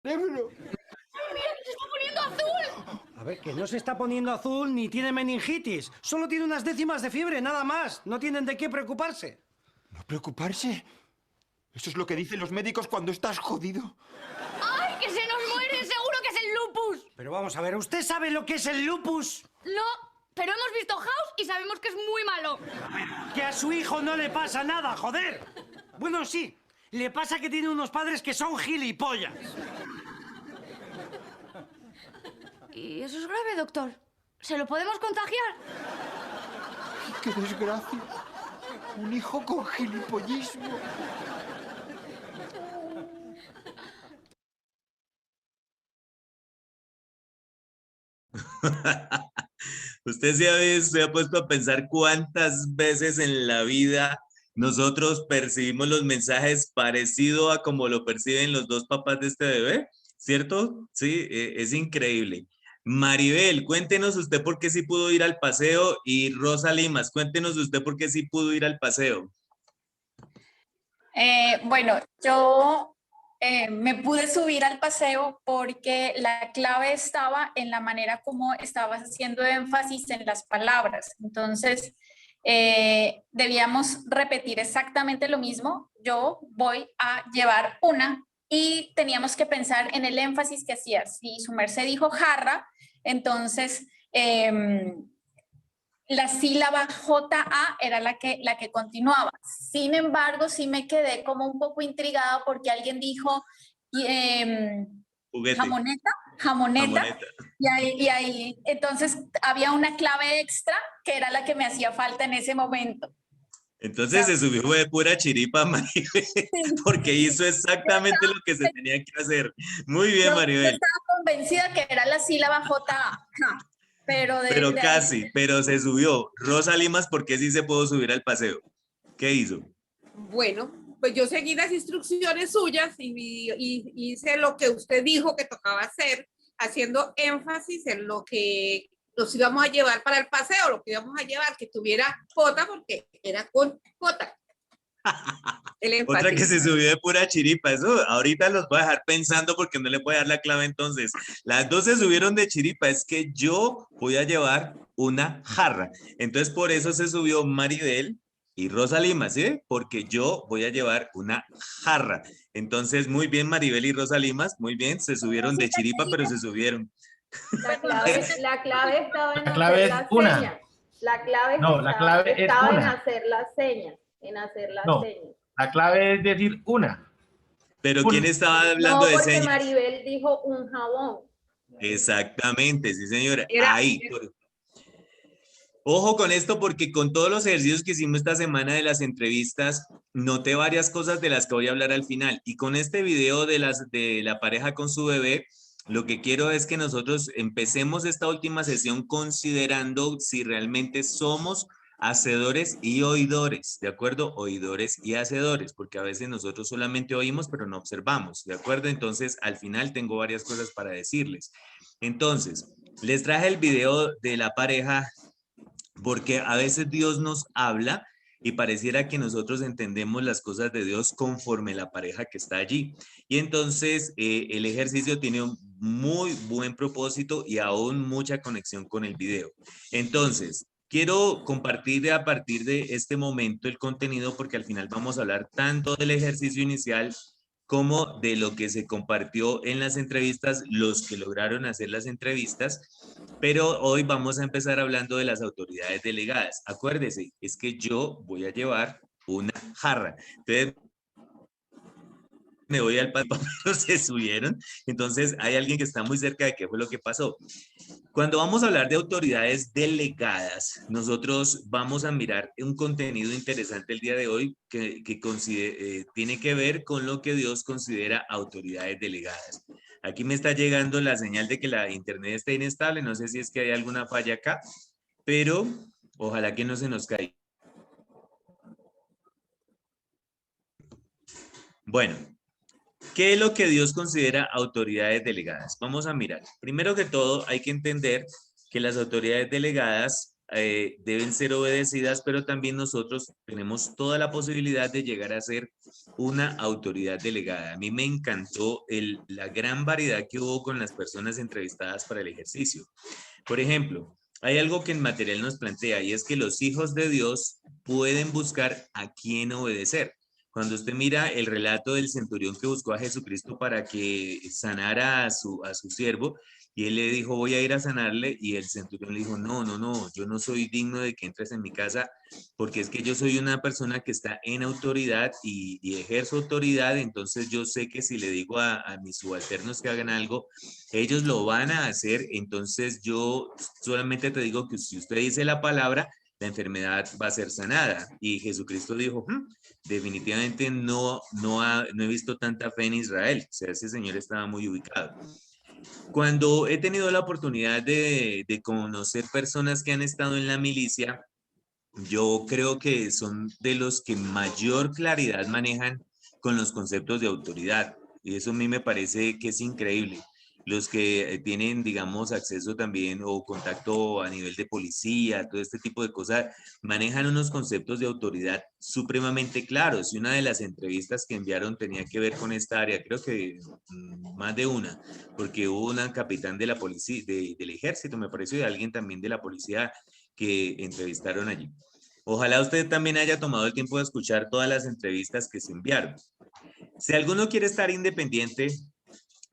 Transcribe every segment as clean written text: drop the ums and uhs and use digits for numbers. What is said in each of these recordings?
Démelo. ¡Mira que se está poniendo azul! A ver, que no se está poniendo azul ni tiene meningitis. Solo tiene unas décimas de fiebre, nada más. No tienen de qué preocuparse. ¿No preocuparse? Eso es lo que dicen los médicos cuando estás jodido. ¡Ay, que se nos muere! ¡Seguro que es el lupus! Pero vamos a ver, ¿usted sabe lo que es el lupus? No, pero hemos visto House y sabemos que es muy malo. Que a su hijo no le pasa nada, joder. Bueno, sí, le pasa que tiene unos padres que son gilipollas. ¿Y eso es grave, doctor? ¿Se lo podemos contagiar? ¡Qué desgracia! Un hijo con gilipollismo. Usted se ha puesto a pensar cuántas veces en la vida nosotros percibimos los mensajes parecido a como lo perciben los dos papás de este bebé, ¿cierto? Sí, es increíble. Maribel, cuéntenos usted por qué sí pudo ir al paseo, y Rosa Limas, cuéntenos usted por qué sí pudo ir al paseo. Bueno, yo me pude subir al paseo porque la clave estaba en la manera como estabas haciendo énfasis en las palabras. Entonces, debíamos repetir exactamente lo mismo. Yo voy a llevar una y teníamos que pensar en el énfasis que hacías. Si su merced dijo jarra, entonces la sílaba JA era la que continuaba. Sin embargo, sí me quedé como un poco intrigada porque alguien dijo jamoneta. Y ahí, entonces había una clave extra que era la que me hacía falta en ese momento. Entonces se subió de pura chiripa, Maribel, porque hizo exactamente lo que se tenía que hacer. Muy bien, Maribel. Yo estaba convencida que era la sílaba JA. Pero casi, pero se subió. Rosa Limas, ¿por qué sí se pudo subir al paseo? ¿Qué hizo? Bueno, pues yo seguí las instrucciones suyas y hice lo que usted dijo que tocaba hacer, haciendo énfasis en lo que nos íbamos a llevar para el paseo, lo que íbamos a llevar, que tuviera J, porque era con J. Otra que se subió de pura chiripa. Eso ahorita los voy a dejar pensando porque no le voy a dar la clave entonces. Las dos se subieron de chiripa. Es que yo voy a llevar una jarra. Entonces por eso se subió Maribel y Rosa Lima, ¿sí? Porque yo voy a llevar una jarra. Entonces muy bien Maribel y Rosa Limas, muy bien. Se subieron de chiripa, pero se subieron. La clave estaba en la clave hacer es las una. señas. La clave, no, la clave estaba es en una. hacer las señas. En hacer las no, señas. La clave es decir una. Pero ¿quién estaba hablando de señas? No, porque Maribel dijo un jabón. Exactamente, sí señora. Ahí. Ojo con esto porque con todos los ejercicios que hicimos esta semana de las entrevistas, noté varias cosas de las que voy a hablar al final. Y con este video de la pareja con su bebé, lo que quiero es que nosotros empecemos esta última sesión considerando si realmente somos hacedores y oidores, ¿de acuerdo? Oidores y hacedores, porque a veces nosotros solamente oímos pero no observamos, ¿de acuerdo? Entonces, al final tengo varias cosas para decirles. Entonces, les traje el video de la pareja porque a veces Dios nos habla y pareciera que nosotros entendemos las cosas de Dios conforme la pareja que está allí. Y entonces el ejercicio tiene un muy buen propósito y aún mucha conexión con el video. Entonces, quiero compartir a partir de este momento el contenido porque al final vamos a hablar tanto del ejercicio inicial como de lo que se compartió en las entrevistas, los que lograron hacer las entrevistas, pero hoy vamos a empezar hablando de las autoridades delegadas. Acuérdese, es que yo voy a llevar una jarra. Entonces, me voy al papel, se subieron. Entonces, hay alguien que está muy cerca de qué fue lo que pasó. Cuando vamos a hablar de autoridades delegadas, nosotros vamos a mirar un contenido interesante el día de hoy que tiene que ver con lo que Dios considera autoridades delegadas. Aquí me está llegando la señal de que la internet está inestable. No sé si es que hay alguna falla acá, pero ojalá que no se nos caiga. Bueno, ¿qué es lo que Dios considera autoridades delegadas? Vamos a mirar. Primero que todo, hay que entender que las autoridades delegadas deben ser obedecidas, pero también nosotros tenemos toda la posibilidad de llegar a ser una autoridad delegada. A mí me encantó la gran variedad que hubo con las personas entrevistadas para el ejercicio. Por ejemplo, hay algo que en material nos plantea y es que los hijos de Dios pueden buscar a quién obedecer. Cuando usted mira el relato del centurión que buscó a Jesucristo para que sanara a su siervo, y él le dijo, voy a ir a sanarle, y el centurión le dijo, no, no, no, yo no soy digno de que entres en mi casa, porque es que yo soy una persona que está en autoridad y ejerzo autoridad, entonces yo sé que si le digo a mis subalternos que hagan algo, ellos lo van a hacer, entonces yo solamente te digo que si usted dice la palabra, la enfermedad va a ser sanada. Y Jesucristo dijo, definitivamente no he visto tanta fe en Israel. O sea, ese señor estaba muy ubicado. Cuando he tenido la oportunidad de conocer personas que han estado en la milicia, yo creo que son de los que mayor claridad manejan con los conceptos de autoridad. Y eso a mí me parece que es increíble. Los que tienen, digamos, acceso también o contacto a nivel de policía, todo este tipo de cosas, manejan unos conceptos de autoridad supremamente claros. Y una de las entrevistas que enviaron tenía que ver con esta área, creo que más de una, porque hubo una capitán de la policía, del ejército, me pareció, y alguien también de la policía que entrevistaron allí. Ojalá usted también haya tomado el tiempo de escuchar todas las entrevistas que se enviaron. Si alguno quiere estar independiente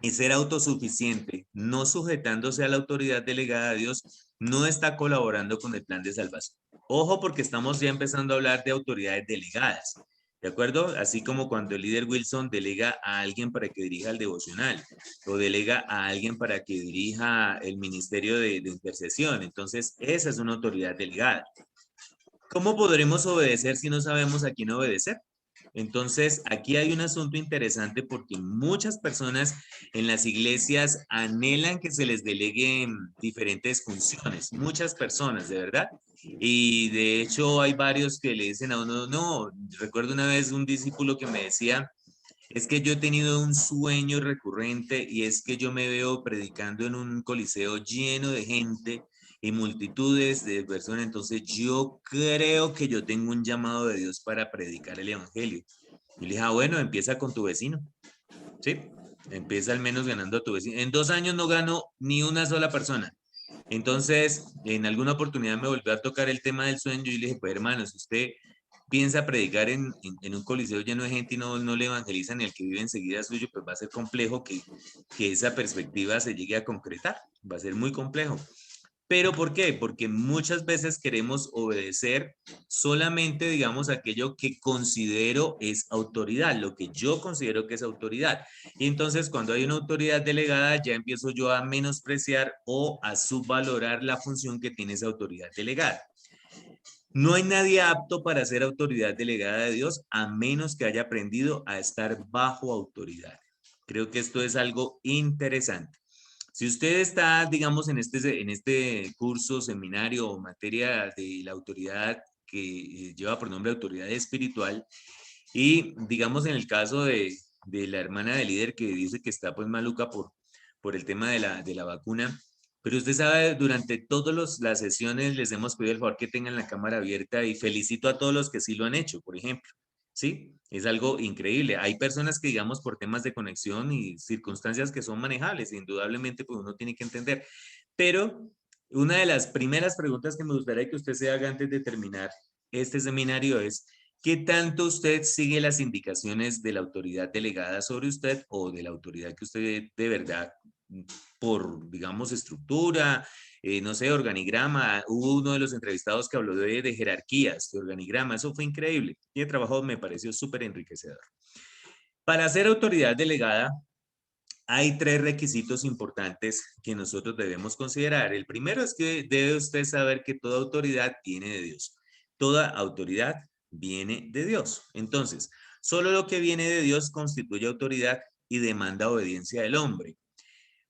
y ser autosuficiente, no sujetándose a la autoridad delegada de Dios, no está colaborando con el plan de salvación. Ojo, porque estamos ya empezando a hablar de autoridades delegadas, ¿de acuerdo? Así como cuando el líder Wilson delega a alguien para que dirija el devocional, o delega a alguien para que dirija el ministerio de intercesión. Entonces, esa es una autoridad delegada. ¿Cómo podremos obedecer si no sabemos a quién obedecer? Entonces, aquí hay un asunto interesante porque muchas personas en las iglesias anhelan que se les deleguen diferentes funciones, muchas personas, de verdad. Y de hecho hay varios que le dicen a uno, no, recuerdo una vez un discípulo que me decía, es que yo he tenido un sueño recurrente y es que yo me veo predicando en un coliseo lleno de gente y multitudes de personas, entonces yo creo que yo tengo un llamado de Dios para predicar el evangelio. Y le dije, bueno, empieza con tu vecino, ¿sí? Empieza al menos ganando a tu vecino. En 2 años no ganó ni una sola persona. Entonces, en alguna oportunidad me volvió a tocar el tema del sueño y le dije, pues hermano, si usted piensa predicar en un coliseo lleno de gente y no le evangeliza ni el que vive enseguida suyo, pues va a ser complejo que esa perspectiva se llegue a concretar. Va a ser muy complejo. ¿Pero por qué? Porque muchas veces queremos obedecer solamente, digamos, aquello que considero es autoridad, lo que yo considero que es autoridad. Y entonces cuando hay una autoridad delegada, ya empiezo yo a menospreciar o a subvalorar la función que tiene esa autoridad delegada. No hay nadie apto para ser autoridad delegada de Dios a menos que haya aprendido a estar bajo autoridad. Creo que esto es algo interesante. Si usted está, digamos, en este curso, seminario o materia de la autoridad que lleva por nombre autoridad espiritual, y digamos en el caso de la hermana del líder que dice que está pues maluca por el tema de la vacuna, pero usted sabe, durante todas las sesiones les hemos pedido el favor que tengan la cámara abierta y felicito a todos los que sí lo han hecho, por ejemplo. ¿Sí? Es algo increíble. Hay personas que, digamos, por temas de conexión y circunstancias que son manejables, indudablemente, pues uno tiene que entender. Pero una de las primeras preguntas que me gustaría que usted se haga antes de terminar este seminario es, ¿qué tanto usted sigue las indicaciones de la autoridad delegada sobre usted o de la autoridad que usted de verdad, por, digamos, estructura, no sé, organigrama? Hubo uno de los entrevistados que habló de jerarquías, de organigrama, eso fue increíble. Y el trabajo me pareció súper enriquecedor. Para ser autoridad delegada, hay 3 requisitos importantes que nosotros debemos considerar. El primero es que debe usted saber que toda autoridad viene de Dios. Toda autoridad viene de Dios. Entonces, solo lo que viene de Dios constituye autoridad y demanda obediencia del hombre.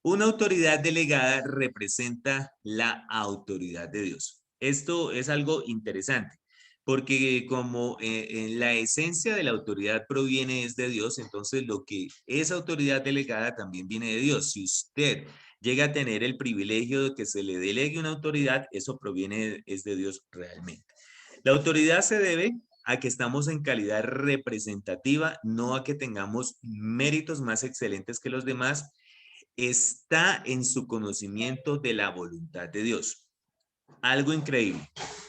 Una autoridad delegada representa la autoridad de Dios. Esto es algo interesante, porque como la esencia de la autoridad proviene de Dios, entonces lo que es autoridad delegada también viene de Dios. Si usted llega a tener el privilegio de que se le delegue una autoridad, eso proviene, es de Dios realmente. La autoridad se debe a que estamos en calidad representativa, no a que tengamos méritos más excelentes que los demás. Está en su conocimiento de la voluntad de Dios. Algo increíble,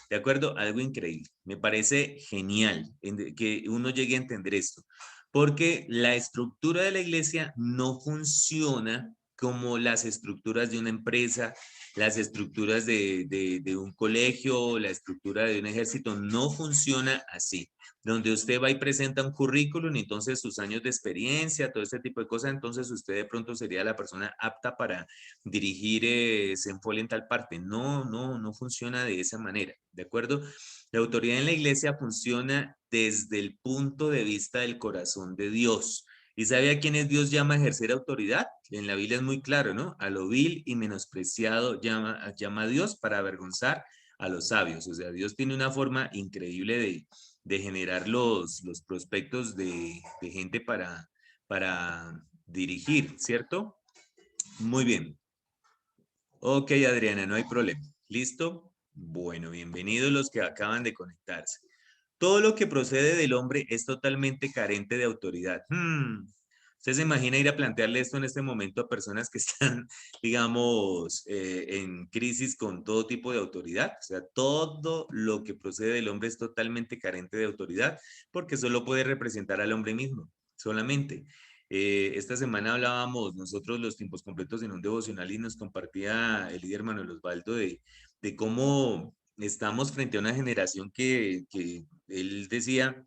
¿de acuerdo? Algo increíble. Me parece genial que uno llegue a entender esto, porque la estructura de la iglesia no funciona como las estructuras de una empresa, las estructuras de un colegio, la estructura de un ejército, no funciona así. Donde usted va y presenta un currículum, y entonces sus años de experiencia, todo este tipo de cosas, entonces usted de pronto sería la persona apta para dirigir Senfolia en tal parte. No, no, no funciona de esa manera, ¿de acuerdo? La autoridad en la iglesia funciona desde el punto de vista del corazón de Dios. ¿Y sabe a quiénes Dios llama a ejercer autoridad? En la Biblia es muy claro, ¿no? A lo vil y menospreciado llama a Dios para avergonzar a los sabios. O sea, Dios tiene una forma increíble de generar los prospectos de gente para dirigir, ¿cierto? Muy bien. Ok, Adriana, no hay problema. ¿Listo? Bueno, bienvenidos los que acaban de conectarse. Todo lo que procede del hombre es totalmente carente de autoridad. ¿Usted se imagina ir a plantearle esto en este momento a personas que están, digamos, en crisis con todo tipo de autoridad? O sea, todo lo que procede del hombre es totalmente carente de autoridad porque solo puede representar al hombre mismo, solamente. Esta semana hablábamos nosotros los tiempos completos en un devocional y nos compartía el líder Manuel Osvaldo de cómo estamos frente a una generación que él decía,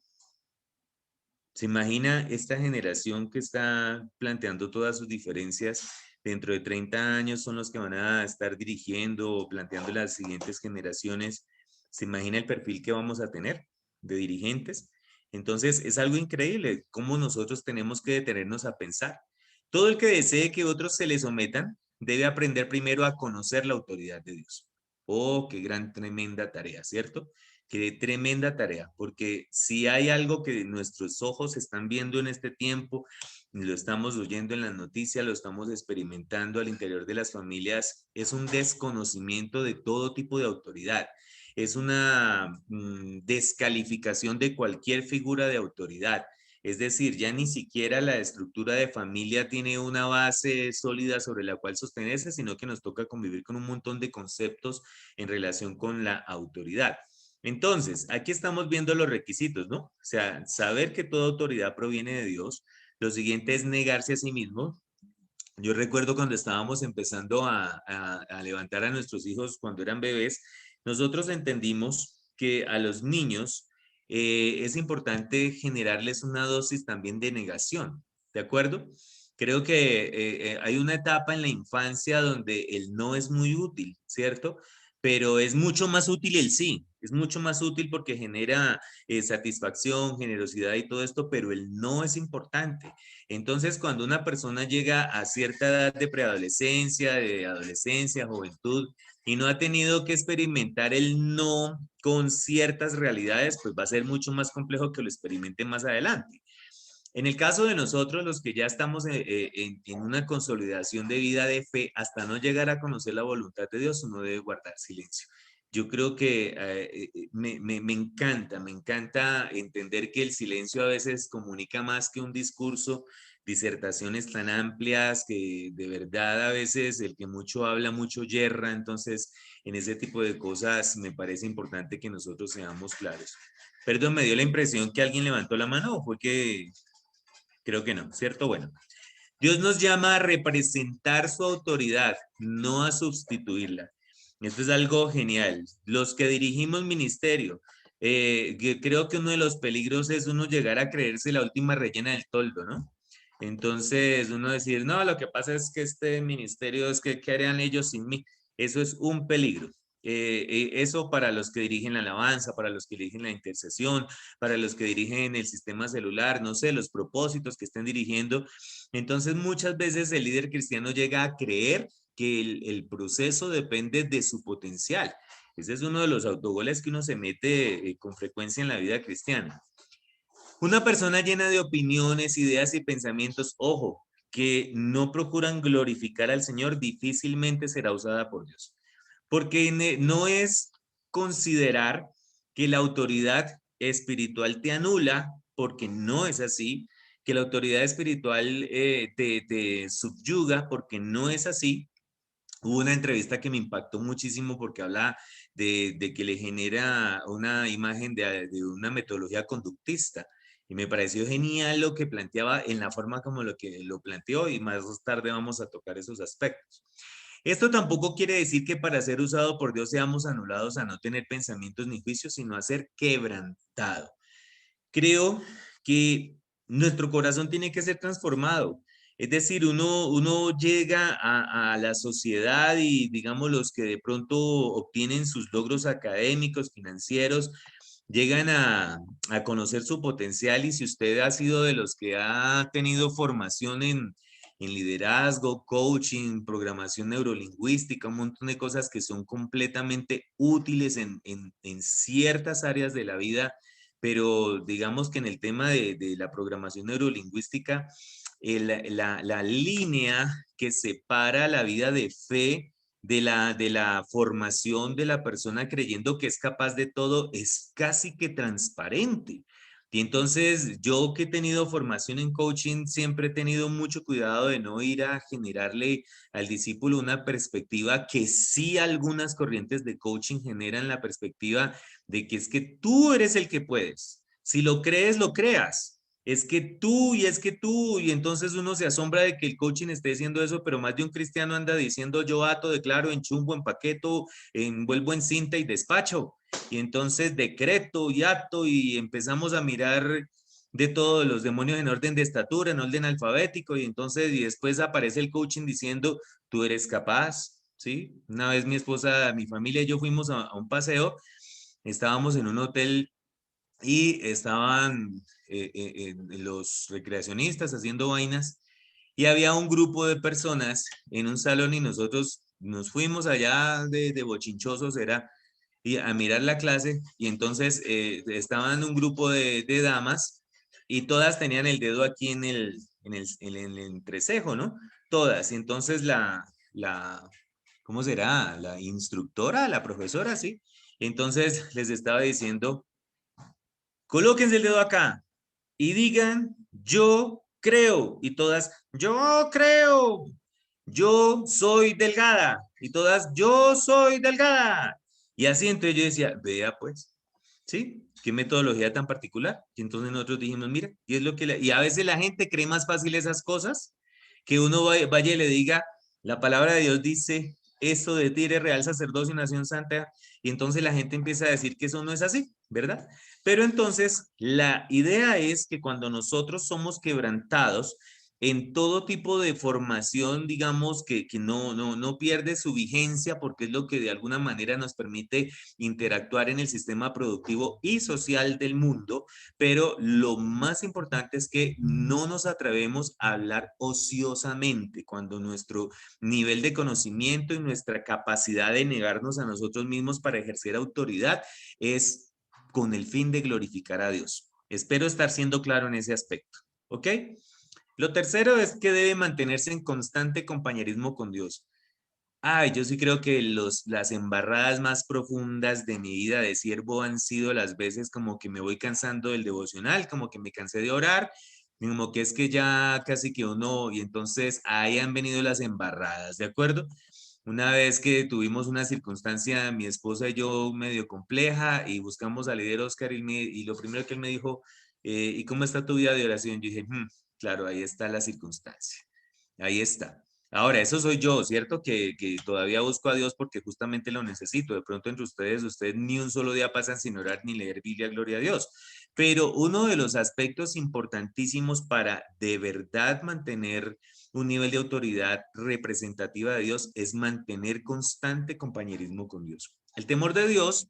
¿se imagina esta generación que está planteando todas sus diferencias? Dentro de 30 años son los que van a estar dirigiendo o planteando las siguientes generaciones. ¿Se imagina el perfil que vamos a tener de dirigentes? Entonces es algo increíble cómo nosotros tenemos que detenernos a pensar. Todo el que desee que otros se le sometan debe aprender primero a conocer la autoridad de Dios. Oh, qué gran, tremenda tarea, ¿cierto? Qué tremenda tarea, porque si hay algo que nuestros ojos están viendo en este tiempo, lo estamos oyendo en las noticias, lo estamos experimentando al interior de las familias, es un desconocimiento de todo tipo de autoridad. Es una descalificación de cualquier figura de autoridad. Es decir, ya ni siquiera la estructura de familia tiene una base sólida sobre la cual sostenerse, sino que nos toca convivir con un montón de conceptos en relación con la autoridad. Entonces, aquí estamos viendo los requisitos, ¿no? O sea, saber que toda autoridad proviene de Dios. Lo siguiente es negarse a sí mismo. Yo recuerdo cuando estábamos empezando a levantar a nuestros hijos cuando eran bebés, nosotros entendimos que a los niños es importante generarles una dosis también de negación, ¿de acuerdo? Creo que hay una etapa en la infancia donde el no es muy útil, ¿cierto? Pero es mucho más útil el sí, es mucho más útil porque genera satisfacción, generosidad y todo esto, pero el no es importante. Entonces, cuando una persona llega a cierta edad de preadolescencia, de adolescencia, juventud, y no ha tenido que experimentar el no con ciertas realidades, pues va a ser mucho más complejo que lo experimente más adelante. En el caso de nosotros, los que ya estamos en una consolidación de vida de fe, hasta no llegar a conocer la voluntad de Dios, uno debe guardar silencio. Yo creo que me encanta entender que el silencio a veces comunica más que un discurso, disertaciones tan amplias que de verdad a veces el que mucho habla, mucho yerra. Entonces, en ese tipo de cosas me parece importante que nosotros seamos claros. Perdón, me dio la impresión que alguien levantó la mano o fue que... Creo que no, ¿cierto? Bueno, Dios nos llama a representar su autoridad, no a sustituirla. Esto es algo genial. Los que dirigimos ministerio, creo que uno de los peligros es uno llegar a creerse la última rellena del toldo, ¿no? Entonces, uno decir, no, lo que pasa es que este ministerio es que, ¿qué harían ellos sin mí? Eso es un peligro. Eso para los que dirigen la alabanza, para los que dirigen la intercesión, para los que dirigen el sistema celular, no sé, los propósitos que estén dirigiendo. Entonces, muchas veces el líder cristiano llega a creer que el proceso depende de su potencial. Ese es uno de los autogoles que uno se mete con frecuencia en la vida cristiana. Una persona llena de opiniones, ideas y pensamientos, ojo, que no procuran glorificar al Señor difícilmente será usada por Dios. Porque no es considerar que la autoridad espiritual te anula, porque no es así, que la autoridad espiritual te subyuga, porque no es así. Hubo una entrevista que me impactó muchísimo porque habla de que le genera una imagen de una metodología conductista. Y me pareció genial lo que planteaba en la forma como lo que lo planteó, y más tarde vamos a tocar esos aspectos. Esto tampoco quiere decir que para ser usado por Dios seamos anulados a no tener pensamientos ni juicios, sino a ser quebrantado. Creo que nuestro corazón tiene que ser transformado. Es decir, uno llega a la sociedad y, digamos, los que de pronto obtienen sus logros académicos, financieros, llegan a conocer su potencial, y si usted ha sido de los que ha tenido formación en liderazgo, coaching, programación neurolingüística, un montón de cosas que son completamente útiles en ciertas áreas de la vida, pero digamos que en el tema de la programación neurolingüística, la línea que separa la vida de fe de la formación de la persona creyendo que es capaz de todo es casi que transparente. Y entonces yo que he tenido formación en coaching siempre he tenido mucho cuidado de no ir a generarle al discípulo una perspectiva que sí algunas corrientes de coaching generan, la perspectiva de que es que tú eres el que puedes. Si lo crees, lo creas. Es que tú, y entonces uno se asombra de que el coaching esté diciendo eso, pero más de un cristiano anda diciendo yo ato, declaro, enchumbo, empaqueto, envuelvo en cinta y despacho. Y entonces decreto y acto, y empezamos a mirar de todos los demonios en orden de estatura, en orden alfabético, y entonces, y después aparece el coaching diciendo, tú eres capaz, ¿sí? Una vez mi esposa, mi familia y yo fuimos a un paseo, estábamos en un hotel y estaban los recreacionistas haciendo vainas, y había un grupo de personas en un salón, y nosotros nos fuimos allá de bochinchosos, era y a mirar la clase, y entonces estaban un grupo de damas, y todas tenían el dedo aquí en el entrecejo, ¿no? Todas. Y entonces ¿cómo será? La instructora, la profesora, ¿sí? Entonces les estaba diciendo, colóquense el dedo acá y digan, yo creo. Y todas, yo creo. Yo soy delgada. Y todas, yo soy delgada. Y así, entonces yo decía, vea pues, ¿sí? Qué metodología tan particular. Y entonces nosotros dijimos, mira, y es lo que y a veces la gente cree más fácil esas cosas, que uno vaya y le diga, la palabra de Dios dice, eso de ti eres real sacerdocio y nación santa, y entonces la gente empieza a decir que eso no es así, ¿verdad? Pero entonces la idea es que cuando nosotros somos quebrantados, en todo tipo de formación, digamos, que no pierde su vigencia, porque es lo que de alguna manera nos permite interactuar en el sistema productivo y social del mundo, pero lo más importante es que no nos atrevemos a hablar ociosamente cuando nuestro nivel de conocimiento y nuestra capacidad de negarnos a nosotros mismos para ejercer autoridad es con el fin de glorificar a Dios. Espero estar siendo claro en ese aspecto, ¿ok? Lo tercero es que debe mantenerse en constante compañerismo con Dios. Ay, yo sí creo que las embarradas más profundas de mi vida de siervo han sido las veces como que me voy cansando del devocional, como que me cansé de orar, como que es que ya casi que uno, y entonces ahí han venido las embarradas, ¿de acuerdo? Una vez que tuvimos una circunstancia, mi esposa y yo, medio compleja, y buscamos al líder Oscar, y lo primero que él me dijo, ¿y cómo está tu vida de oración? Yo dije, claro, ahí está la circunstancia, ahí está. Ahora, eso soy yo, ¿cierto? Que todavía busco a Dios porque justamente lo necesito. De pronto entre ustedes ni un solo día pasan sin orar ni leer Biblia, gloria a Dios. Pero uno de los aspectos importantísimos para de verdad mantener un nivel de autoridad representativa de Dios es mantener constante compañerismo con Dios. El temor de Dios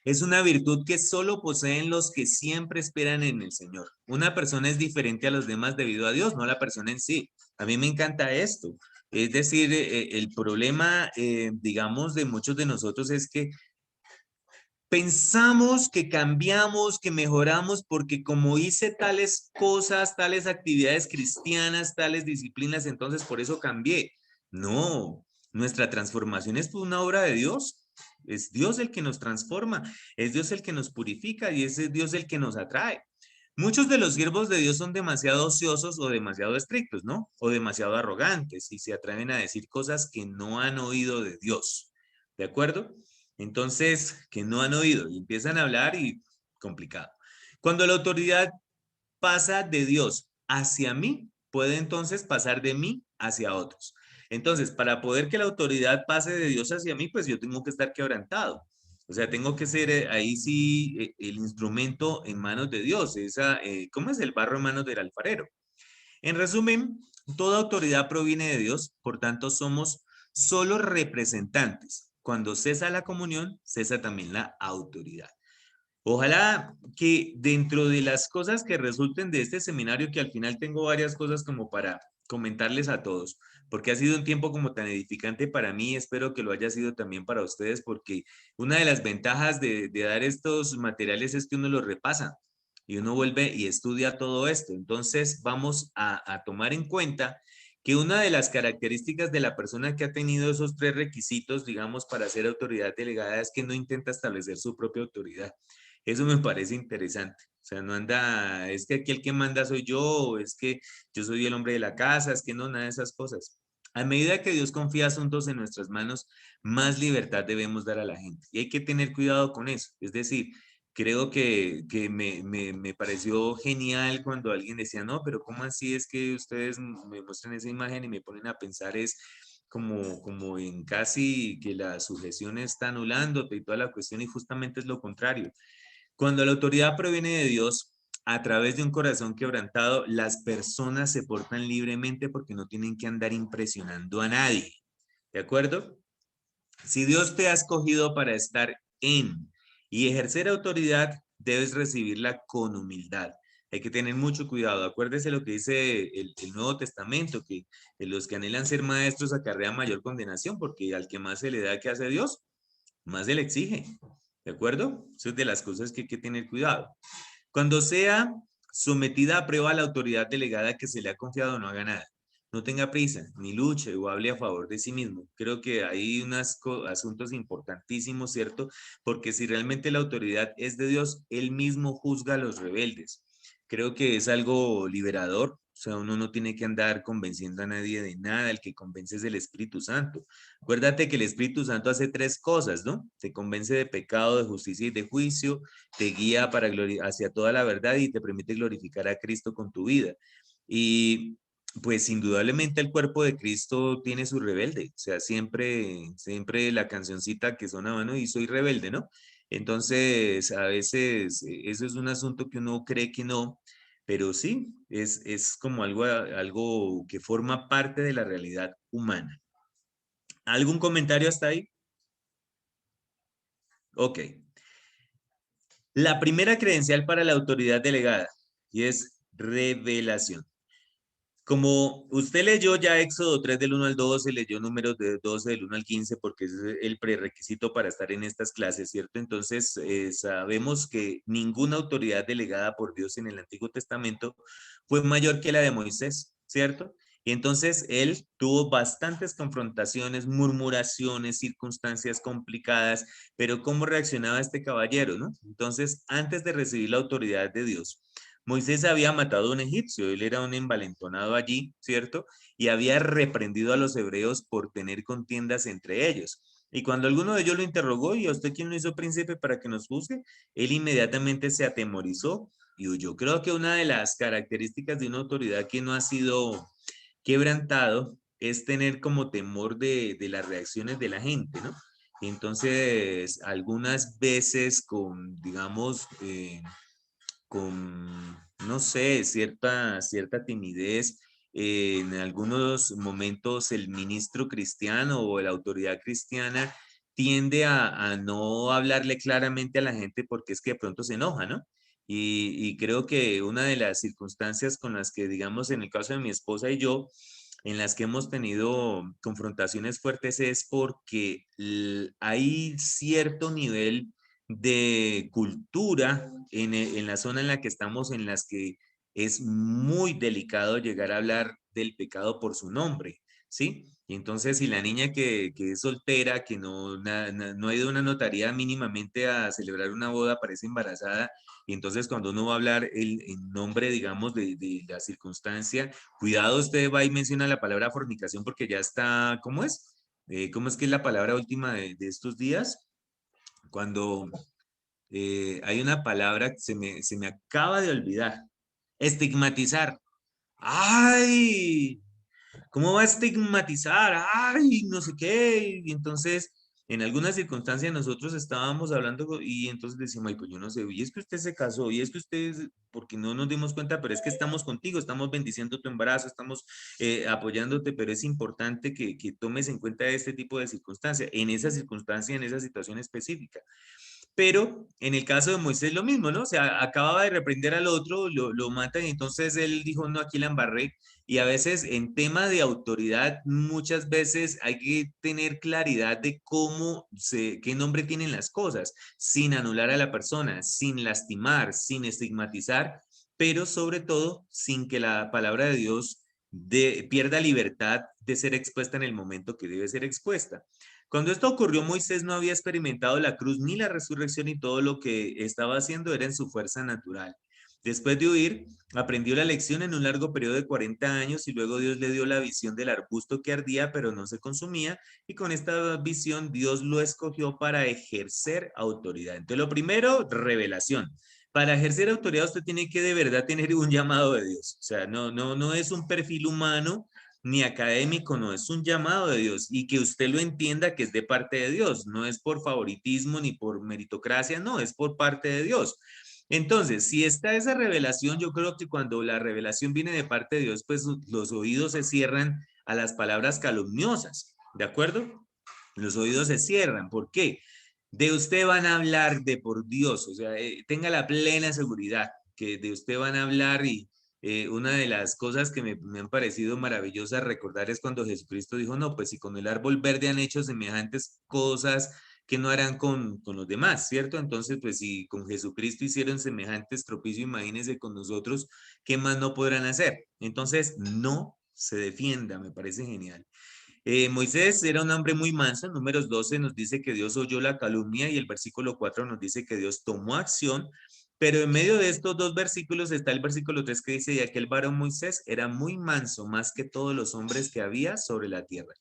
es una virtud que solo poseen los que siempre esperan en el Señor. Una persona es diferente a los demás debido a Dios, no la persona en sí. A mí me encanta esto. Es decir, el problema, digamos, de muchos de nosotros es que pensamos que cambiamos, que mejoramos porque como hice tales cosas, tales actividades cristianas, tales disciplinas, entonces por eso cambié. No, nuestra transformación es una obra de Dios. Es Dios el que nos transforma, es Dios el que nos purifica y es Dios el que nos atrae. Muchos de los siervos de Dios son demasiado ociosos o demasiado estrictos, ¿no? O demasiado arrogantes y se atreven a decir cosas que no han oído de Dios. ¿De acuerdo? Entonces, que no han oído y empiezan a hablar y complicado. Cuando la autoridad pasa de Dios hacia mí, puede entonces pasar de mí hacia otros. Entonces, para poder que la autoridad pase de Dios hacia mí, pues yo tengo que estar quebrantado. O sea, tengo que ser ahí sí el instrumento en manos de Dios. ¿Cómo es el barro en manos del alfarero? En resumen, toda autoridad proviene de Dios, por tanto somos solo representantes. Cuando cesa la comunión, cesa también la autoridad. Ojalá que dentro de las cosas que resulten de este seminario, que al final tengo varias cosas como para comentarles a todos, porque ha sido un tiempo como tan edificante para mí, espero que lo haya sido también para ustedes, porque una de las ventajas de dar estos materiales es que uno los repasa y uno vuelve y estudia todo esto. Entonces vamos a tomar en cuenta que una de las características de la persona que ha tenido esos 3 requisitos, digamos, para ser autoridad delegada es que no intenta establecer su propia autoridad. Eso me parece interesante. O sea, no anda, es que aquí el que manda soy yo, o es que yo soy el hombre de la casa, es que no, nada de esas cosas. A medida que Dios confía asuntos en nuestras manos, más libertad debemos dar a la gente. Y hay que tener cuidado con eso. Es decir, creo que me pareció genial cuando alguien decía, no, pero ¿cómo así es que ustedes me muestran esa imagen y me ponen a pensar es como en casi que la sujeción está anulándote y toda la cuestión y justamente es lo contrario. Cuando la autoridad proviene de Dios, a través de un corazón quebrantado, las personas se portan libremente porque no tienen que andar impresionando a nadie. ¿De acuerdo? Si Dios te ha escogido para estar en y ejercer autoridad, debes recibirla con humildad. Hay que tener mucho cuidado. Acuérdese lo que dice el Nuevo Testamento, que los que anhelan ser maestros acarrean mayor condenación, porque al que más se le da que hace Dios, más se le exige. ¿De acuerdo? Eso es de las cosas que hay que tener cuidado. Cuando sea sometida a prueba la autoridad delegada que se le ha confiado, no haga nada. No tenga prisa, ni luche o hable a favor de sí mismo. Creo que hay unos asuntos importantísimos, ¿cierto? Porque si realmente la autoridad es de Dios, Él mismo juzga a los rebeldes. Creo que es algo liberador. O sea, uno no tiene que andar convenciendo a nadie de nada, el que convence es el Espíritu Santo. Acuérdate que el Espíritu Santo hace 3 cosas, ¿no? Te convence de pecado, de justicia y de juicio, te guía hacia toda la verdad y te permite glorificar a Cristo con tu vida. Y pues indudablemente el cuerpo de Cristo tiene su rebelde, o sea, siempre la cancioncita que suena, bueno, y soy rebelde, ¿no? Entonces, a veces eso es un asunto que uno cree que no, pero sí, es como algo que forma parte de la realidad humana. ¿Algún comentario hasta ahí? Ok. La primera credencial para la autoridad delegada, y es revelación. Como usted leyó ya Éxodo 3 del 1 al 12, leyó Números de 12 del 1 al 15, porque ese es el prerequisito para estar en estas clases, ¿cierto? Entonces, sabemos que ninguna autoridad delegada por Dios en el Antiguo Testamento fue mayor que la de Moisés, ¿cierto? Y entonces él tuvo bastantes confrontaciones, murmuraciones, circunstancias complicadas, pero ¿cómo reaccionaba este caballero, no? Entonces, antes de recibir la autoridad de Dios, Moisés había matado a un egipcio, él era un envalentonado allí, ¿cierto? Y había reprendido a los hebreos por tener contiendas entre ellos. Y cuando alguno de ellos lo interrogó, ¿y a usted quién lo hizo príncipe para que nos juzgue? Él inmediatamente se atemorizó y huyó. Creo que una de las características de una autoridad que no ha sido quebrantado es tener como temor de las reacciones de la gente, ¿no? Entonces, algunas veces digamos, con, no sé, cierta timidez. En algunos momentos el ministro cristiano o la autoridad cristiana tiende a no hablarle claramente a la gente porque es que de pronto se enoja, ¿no? Y creo que una de las circunstancias con las que, digamos, en el caso de mi esposa y yo, en las que hemos tenido confrontaciones fuertes es porque hay cierto nivel de cultura en la zona en la que estamos, en las que es muy delicado llegar a hablar del pecado por su nombre, ¿sí? Y entonces, si la niña que es soltera, que no ha ido a una notaría mínimamente a celebrar una boda, aparece embarazada, y entonces cuando uno va a hablar en nombre, digamos, de la circunstancia, cuidado, usted va y menciona la palabra fornicación porque ya está, ¿cómo es? ¿Cómo es que es la palabra última de estos días? Cuando hay una palabra que se me acaba de olvidar. Estigmatizar. ¡Ay! ¿Cómo va a estigmatizar? ¡Ay! No sé qué. Y entonces, en algunas circunstancias nosotros estábamos hablando y entonces decimos, ay, pues yo no sé, y es que usted se casó, y es que usted, porque no nos dimos cuenta, pero es que estamos contigo, estamos bendiciendo tu embarazo, estamos apoyándote, pero es importante que tomes en cuenta este tipo de circunstancias, en esa circunstancia, en esa situación específica. Pero en el caso de Moisés lo mismo, ¿no? O sea, acababa de reprender al otro, lo matan y entonces él dijo, no, aquí la embarré. Y a veces en tema de autoridad, muchas veces hay que tener claridad de qué nombre tienen las cosas, sin anular a la persona, sin lastimar, sin estigmatizar, pero sobre todo sin que la palabra de Dios pierda libertad de ser expuesta en el momento que debe ser expuesta. Cuando esto ocurrió, Moisés no había experimentado la cruz ni la resurrección y todo lo que estaba haciendo era en su fuerza natural. Después de huir, aprendió la lección en un largo periodo de 40 años y luego Dios le dio la visión del arbusto que ardía pero no se consumía y con esta visión Dios lo escogió para ejercer autoridad. Entonces lo primero, revelación. Para ejercer autoridad usted tiene que de verdad tener un llamado de Dios. O sea, no es un perfil humano ni académico, no, es un llamado de Dios y que usted lo entienda que es de parte de Dios, no es por favoritismo ni por meritocracia, no, es por parte de Dios. Entonces, si está esa revelación, yo creo que cuando la revelación viene de parte de Dios, pues los oídos se cierran a las palabras calumniosas, ¿de acuerdo? Los oídos se cierran, ¿por qué? De usted van a hablar de por Dios, o sea, tenga la plena seguridad que de usted van a hablar y una de las cosas que me han parecido maravillosas recordar es cuando Jesucristo dijo, no, pues si con el árbol verde han hecho semejantes cosas que no harán con los demás, ¿cierto? Entonces, pues si con Jesucristo hicieron semejantes tropiezo, imagínense con nosotros, ¿qué más no podrán hacer? Entonces, no se defienda, me parece genial. Moisés era un hombre muy manso. Números 12 nos dice que Dios oyó la calumnia y el versículo 4 nos dice que Dios tomó acción. Pero en medio de estos dos versículos está el versículo 3 que dice, y aquel varón Moisés era muy manso, más que todos los hombres que había sobre la tierra.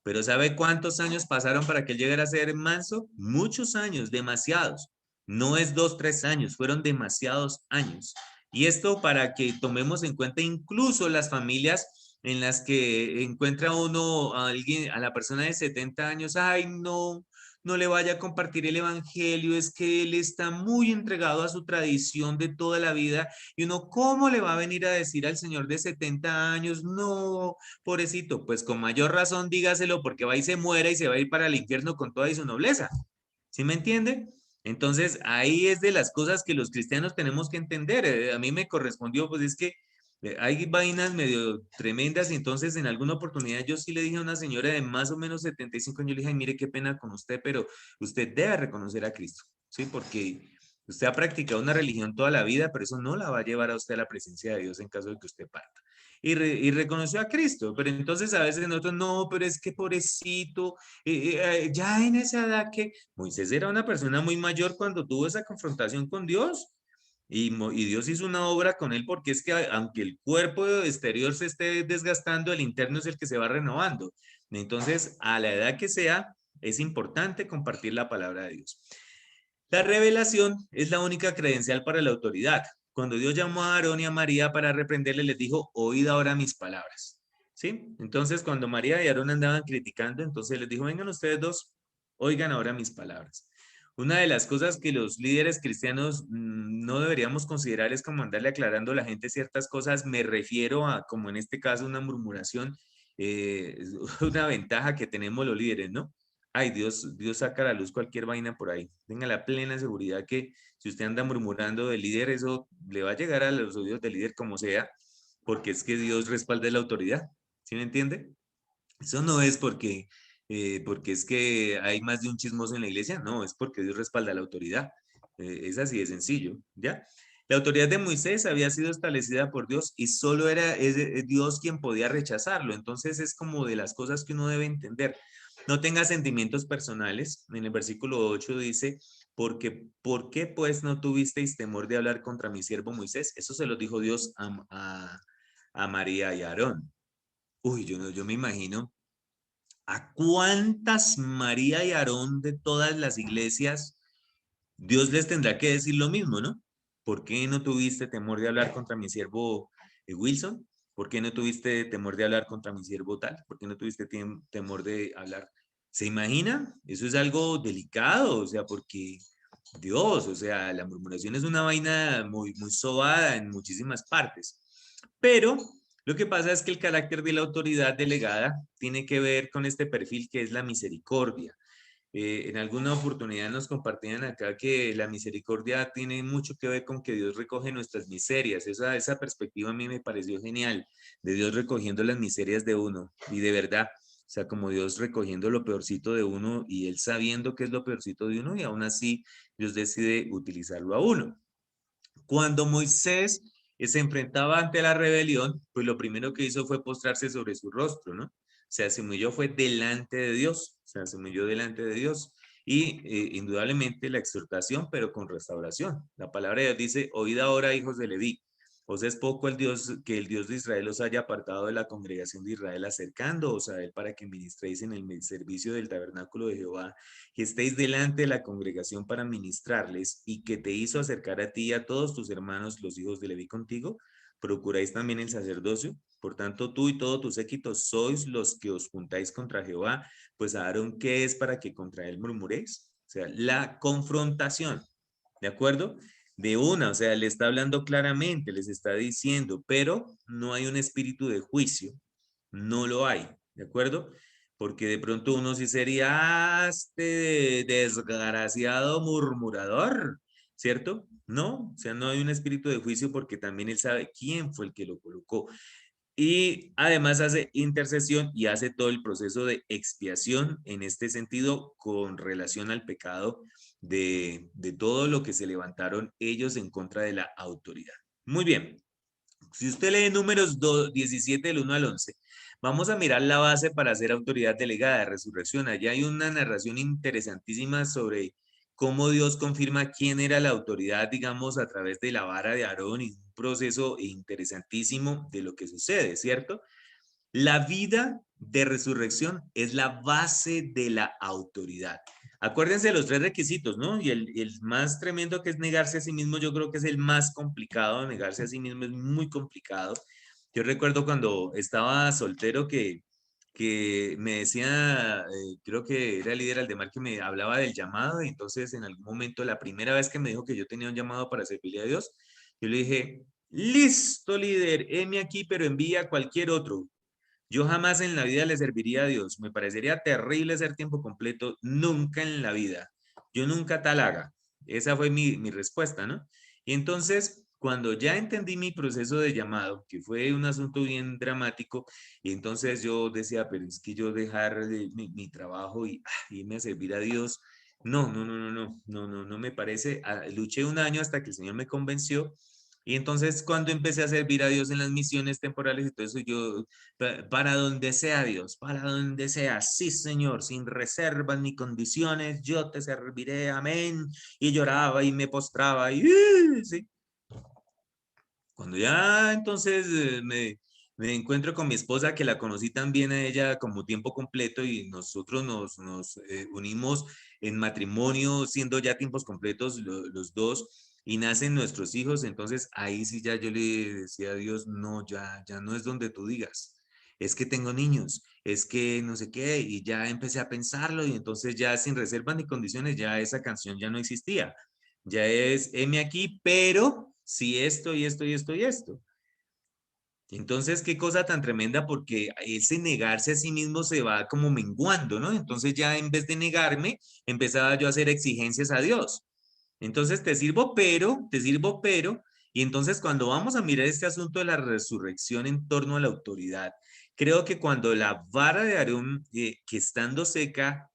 Pero ¿sabe cuántos años pasaron para que él llegara a ser manso? Muchos años, demasiados. No es 2, 3 años, fueron demasiados años. Y esto para que tomemos en cuenta incluso las familias en las que encuentra uno a alguien, a la persona de 70 años, ay, no le vaya a compartir el evangelio, es que él está muy entregado a su tradición de toda la vida, y uno, ¿cómo le va a venir a decir al señor de 70 años, no, pobrecito? Pues con mayor razón dígaselo porque va y se muera y se va a ir para el infierno con toda su nobleza, ¿sí me entiende? Entonces, ahí es de las cosas que los cristianos tenemos que entender. A mí me correspondió, pues es que hay vainas medio tremendas y entonces en alguna oportunidad yo sí le dije a una señora de más o menos 75 años, le dije, ay, mire qué pena con usted, pero usted debe reconocer a Cristo, ¿sí? Porque usted ha practicado una religión toda la vida, pero eso no la va a llevar a usted a la presencia de Dios en caso de que usted parta. Y reconoció a Cristo, pero entonces a veces nosotros, no, pero es que pobrecito, ya en esa edad que Moisés era una persona muy mayor cuando tuvo esa confrontación con Dios. Y Dios hizo una obra con él porque es que aunque el cuerpo exterior se esté desgastando, el interno es el que se va renovando. Entonces, a la edad que sea, es importante compartir la palabra de Dios. La revelación es la única credencial para la autoridad. Cuando Dios llamó a Aarón y a María para reprenderle, les dijo, oíd ahora mis palabras. ¿Sí? Entonces, cuando María y Aarón andaban criticando, entonces les dijo, vengan ustedes dos, oigan ahora mis palabras. Una de las cosas que los líderes cristianos no deberíamos considerar es como andarle aclarando a la gente ciertas cosas. Me refiero a, como en este caso, una murmuración, una ventaja que tenemos los líderes, ¿no? Ay, Dios saca a la luz cualquier vaina por ahí. Tenga la plena seguridad que si usted anda murmurando del líder, eso le va a llegar a los oídos del líder como sea, porque es que Dios respalda la autoridad. ¿Sí me entiende? Eso no es porque porque es que hay más de un chismoso en la iglesia. No, es porque Dios respalda la autoridad. Es así de sencillo, ¿ya? La autoridad de Moisés había sido establecida por Dios y solo es Dios quien podía rechazarlo. Entonces es como de las cosas que uno debe entender. No tenga sentimientos personales. En el versículo 8 dice, porque, ¿por qué pues no tuvisteis temor de hablar contra mi siervo Moisés? Eso se lo dijo Dios a María y a Aarón. Uy, yo me imagino a cuántas María y Aarón de todas las iglesias Dios les tendrá que decir lo mismo, ¿no? ¿Por qué no tuviste temor de hablar contra mi siervo Wilson? ¿Por qué no tuviste temor de hablar contra mi siervo tal? ¿Por qué no tuviste temor de hablar? ¿Se imagina? Eso es algo delicado, o sea, porque Dios, o sea, la murmuración es una vaina muy, muy sobada en muchísimas partes. Pero lo que pasa es que el carácter de la autoridad delegada tiene que ver con este perfil que es la misericordia. En alguna oportunidad nos compartían acá que la misericordia tiene mucho que ver con que Dios recoge nuestras miserias. Esa perspectiva a mí me pareció genial, de Dios recogiendo las miserias de uno. Y de verdad, o sea, como Dios recogiendo lo peorcito de uno y Él sabiendo qué es lo peorcito de uno y aún así Dios decide utilizarlo a uno. Cuando Moisés se enfrentaba ante la rebelión, pues lo primero que hizo fue postrarse sobre su rostro, ¿no? Se humilló, fue delante de Dios, se humilló delante de Dios. Y indudablemente la exhortación, pero con restauración. La palabra de Dios dice, oíd ahora, hijos de Leví, os es poco el Dios, que el Dios de Israel os haya apartado de la congregación de Israel, acercándoos a él para que ministréis en el servicio del tabernáculo de Jehová, que estéis delante de la congregación para ministrarles, y que te hizo acercar a ti y a todos tus hermanos, los hijos de Leví contigo. Procuráis también el sacerdocio. Por tanto, tú y todo tu séquito sois los que os juntáis contra Jehová, pues Aarón, ¿qué es para que contra él murmuréis? O sea, la confrontación, ¿de acuerdo? De una, o sea, le está hablando claramente, les está diciendo, pero no hay un espíritu de juicio, no lo hay, ¿de acuerdo? Porque de pronto uno sí sería este desgraciado murmurador, ¿cierto? No, o sea, no hay un espíritu de juicio porque también él sabe quién fue el que lo colocó. Y además hace intercesión y hace todo el proceso de expiación en este sentido con relación al pecado de todo lo que se levantaron ellos en contra de la autoridad. Muy bien. Si usted lee Números 17 del 1 al 11, vamos a mirar la base para ser autoridad delegada de resurrección. Allá hay una narración interesantísima sobre cómo Dios confirma quién era la autoridad, digamos, a través de la vara de Aarón, y un proceso interesantísimo de lo que sucede, ¿cierto? La vida de resurrección es la base de la autoridad. Acuérdense de los 3 requisitos, ¿no? Y el más tremendo, que es negarse a sí mismo, yo creo que es el más complicado. Negarse a sí mismo es muy complicado. Yo recuerdo cuando estaba soltero que me decía, creo que era el líder Aldemar, que me hablaba del llamado, y entonces en algún momento, la primera vez que me dijo que yo tenía un llamado para servirle a Dios, yo le dije, listo líder, heme aquí, pero envía a cualquier otro. Yo jamás en la vida le serviría a Dios. Me parecería terrible ser tiempo completo, nunca en la vida. Yo nunca tal haga. Esa fue mi respuesta, ¿no? Y entonces, cuando ya entendí mi proceso de llamado, que fue un asunto bien dramático, y entonces yo decía, pero es que yo dejar mi trabajo y irme a servir a Dios, no me parece. Luché un año hasta que el Señor me convenció. Y entonces cuando empecé a servir a Dios en las misiones temporales y todo eso, yo, para donde sea Dios, para donde sea, sí Señor, sin reservas ni condiciones, yo te serviré, amén. Y lloraba y me postraba y sí. Cuando ya entonces me encuentro con mi esposa, que la conocí también a ella como tiempo completo, y nosotros nos unimos en matrimonio siendo ya tiempos completos los dos, y nacen nuestros hijos. Entonces ahí sí ya yo le decía a Dios, no, ya no es donde tú digas, es que tengo niños, es que no sé qué, y ya empecé a pensarlo, y entonces ya sin reservas ni condiciones, ya esa canción ya no existía, ya es, heme aquí, pero si esto y esto y esto y esto. Entonces, qué cosa tan tremenda, porque ese negarse a sí mismo se va como menguando, ¿no? Entonces ya en vez de negarme, empezaba yo a hacer exigencias a Dios. Entonces te sirvo, y entonces cuando vamos a mirar este asunto de la resurrección en torno a la autoridad, Creo que cuando la vara de Aarón, que estando seca,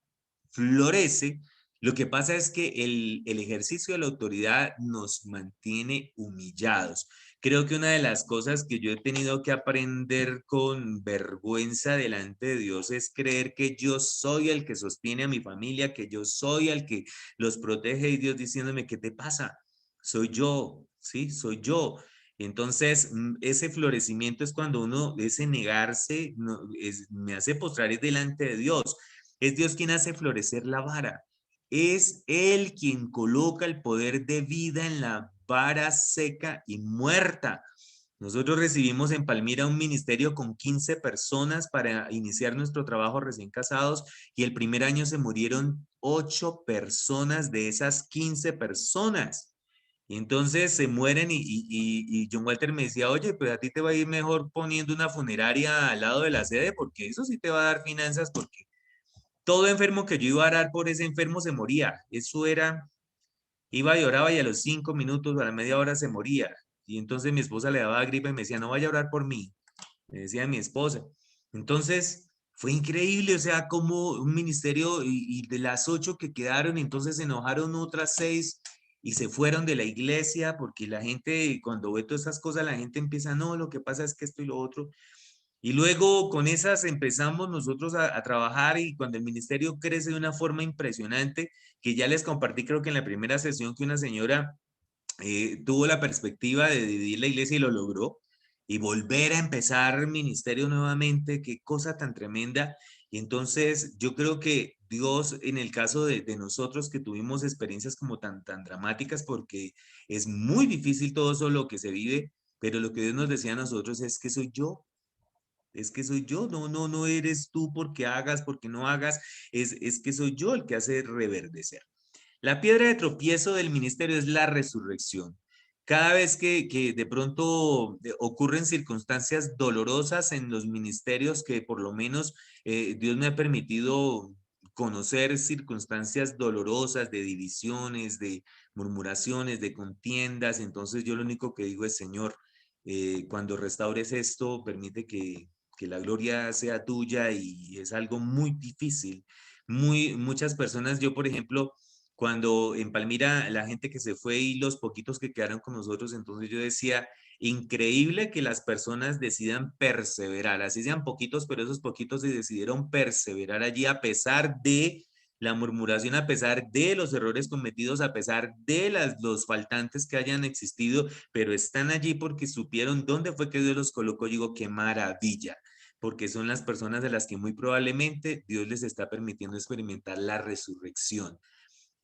florece, lo que pasa es que el ejercicio de la autoridad nos mantiene humillados. Creo que una de las cosas que yo he tenido que aprender con vergüenza delante de Dios es creer que yo soy el que sostiene a mi familia, que yo soy el que los protege, y Dios diciéndome, ¿qué te pasa? Soy yo, ¿sí? Soy yo. Entonces, ese florecimiento es cuando uno, ese negarse, me hace postrar delante de Dios. Es Dios quien hace florecer la vara. Es Él quien coloca el poder de vida en la vara seca y muerta. Nosotros recibimos en Palmira un ministerio con 15 personas para iniciar nuestro trabajo recién casados, y el primer año se murieron 8 personas de esas 15 personas. Y entonces se mueren y John Walter me decía, oye, pues a ti te va a ir mejor poniendo una funeraria al lado de la sede, porque eso sí te va a dar finanzas, porque todo enfermo que yo iba a orar por ese enfermo se moría. Eso era, iba y oraba y a los 5 minutos o a la media hora se moría. Y entonces mi esposa le daba gripe y me decía, no vaya a orar por mí. Me decía mi esposa. Entonces fue increíble, o sea, como un ministerio y de las 8 que quedaron, entonces se enojaron otras 6 y se fueron de la iglesia, porque la gente, cuando ve todas esas cosas, la gente empieza, no, lo que pasa es que esto y lo otro. Y luego con esas empezamos nosotros a trabajar, y cuando el ministerio crece de una forma impresionante, que ya les compartí creo que en la primera sesión, que una señora tuvo la perspectiva de dividir la iglesia y lo logró, y volver a empezar el ministerio nuevamente, qué cosa tan tremenda. Y entonces yo creo que Dios, en el caso de nosotros que tuvimos experiencias como tan dramáticas, porque es muy difícil todo eso lo que se vive, pero lo que Dios nos decía a nosotros es que soy yo. Es que soy yo, no eres tú porque hagas, porque no hagas, es que soy yo el que hace reverdecer. La piedra de tropiezo del ministerio es la resurrección. Cada vez que de pronto ocurren circunstancias dolorosas en los ministerios, que por lo menos Dios me ha permitido conocer circunstancias dolorosas de divisiones, de murmuraciones, de contiendas, entonces yo lo único que digo es, Señor, cuando restaures esto, permite que la gloria sea tuya, y es algo muy difícil. Muchas personas, yo por ejemplo, cuando en Palmira la gente que se fue y los poquitos que quedaron con nosotros, entonces yo decía, increíble que las personas decidan perseverar, así sean poquitos, pero esos poquitos se decidieron perseverar allí a pesar de la murmuración, a pesar de los errores cometidos, a pesar de los faltantes que hayan existido, pero están allí porque supieron dónde fue que Dios los colocó. Yo digo, qué maravilla, porque son las personas de las que muy probablemente Dios les está permitiendo experimentar la resurrección.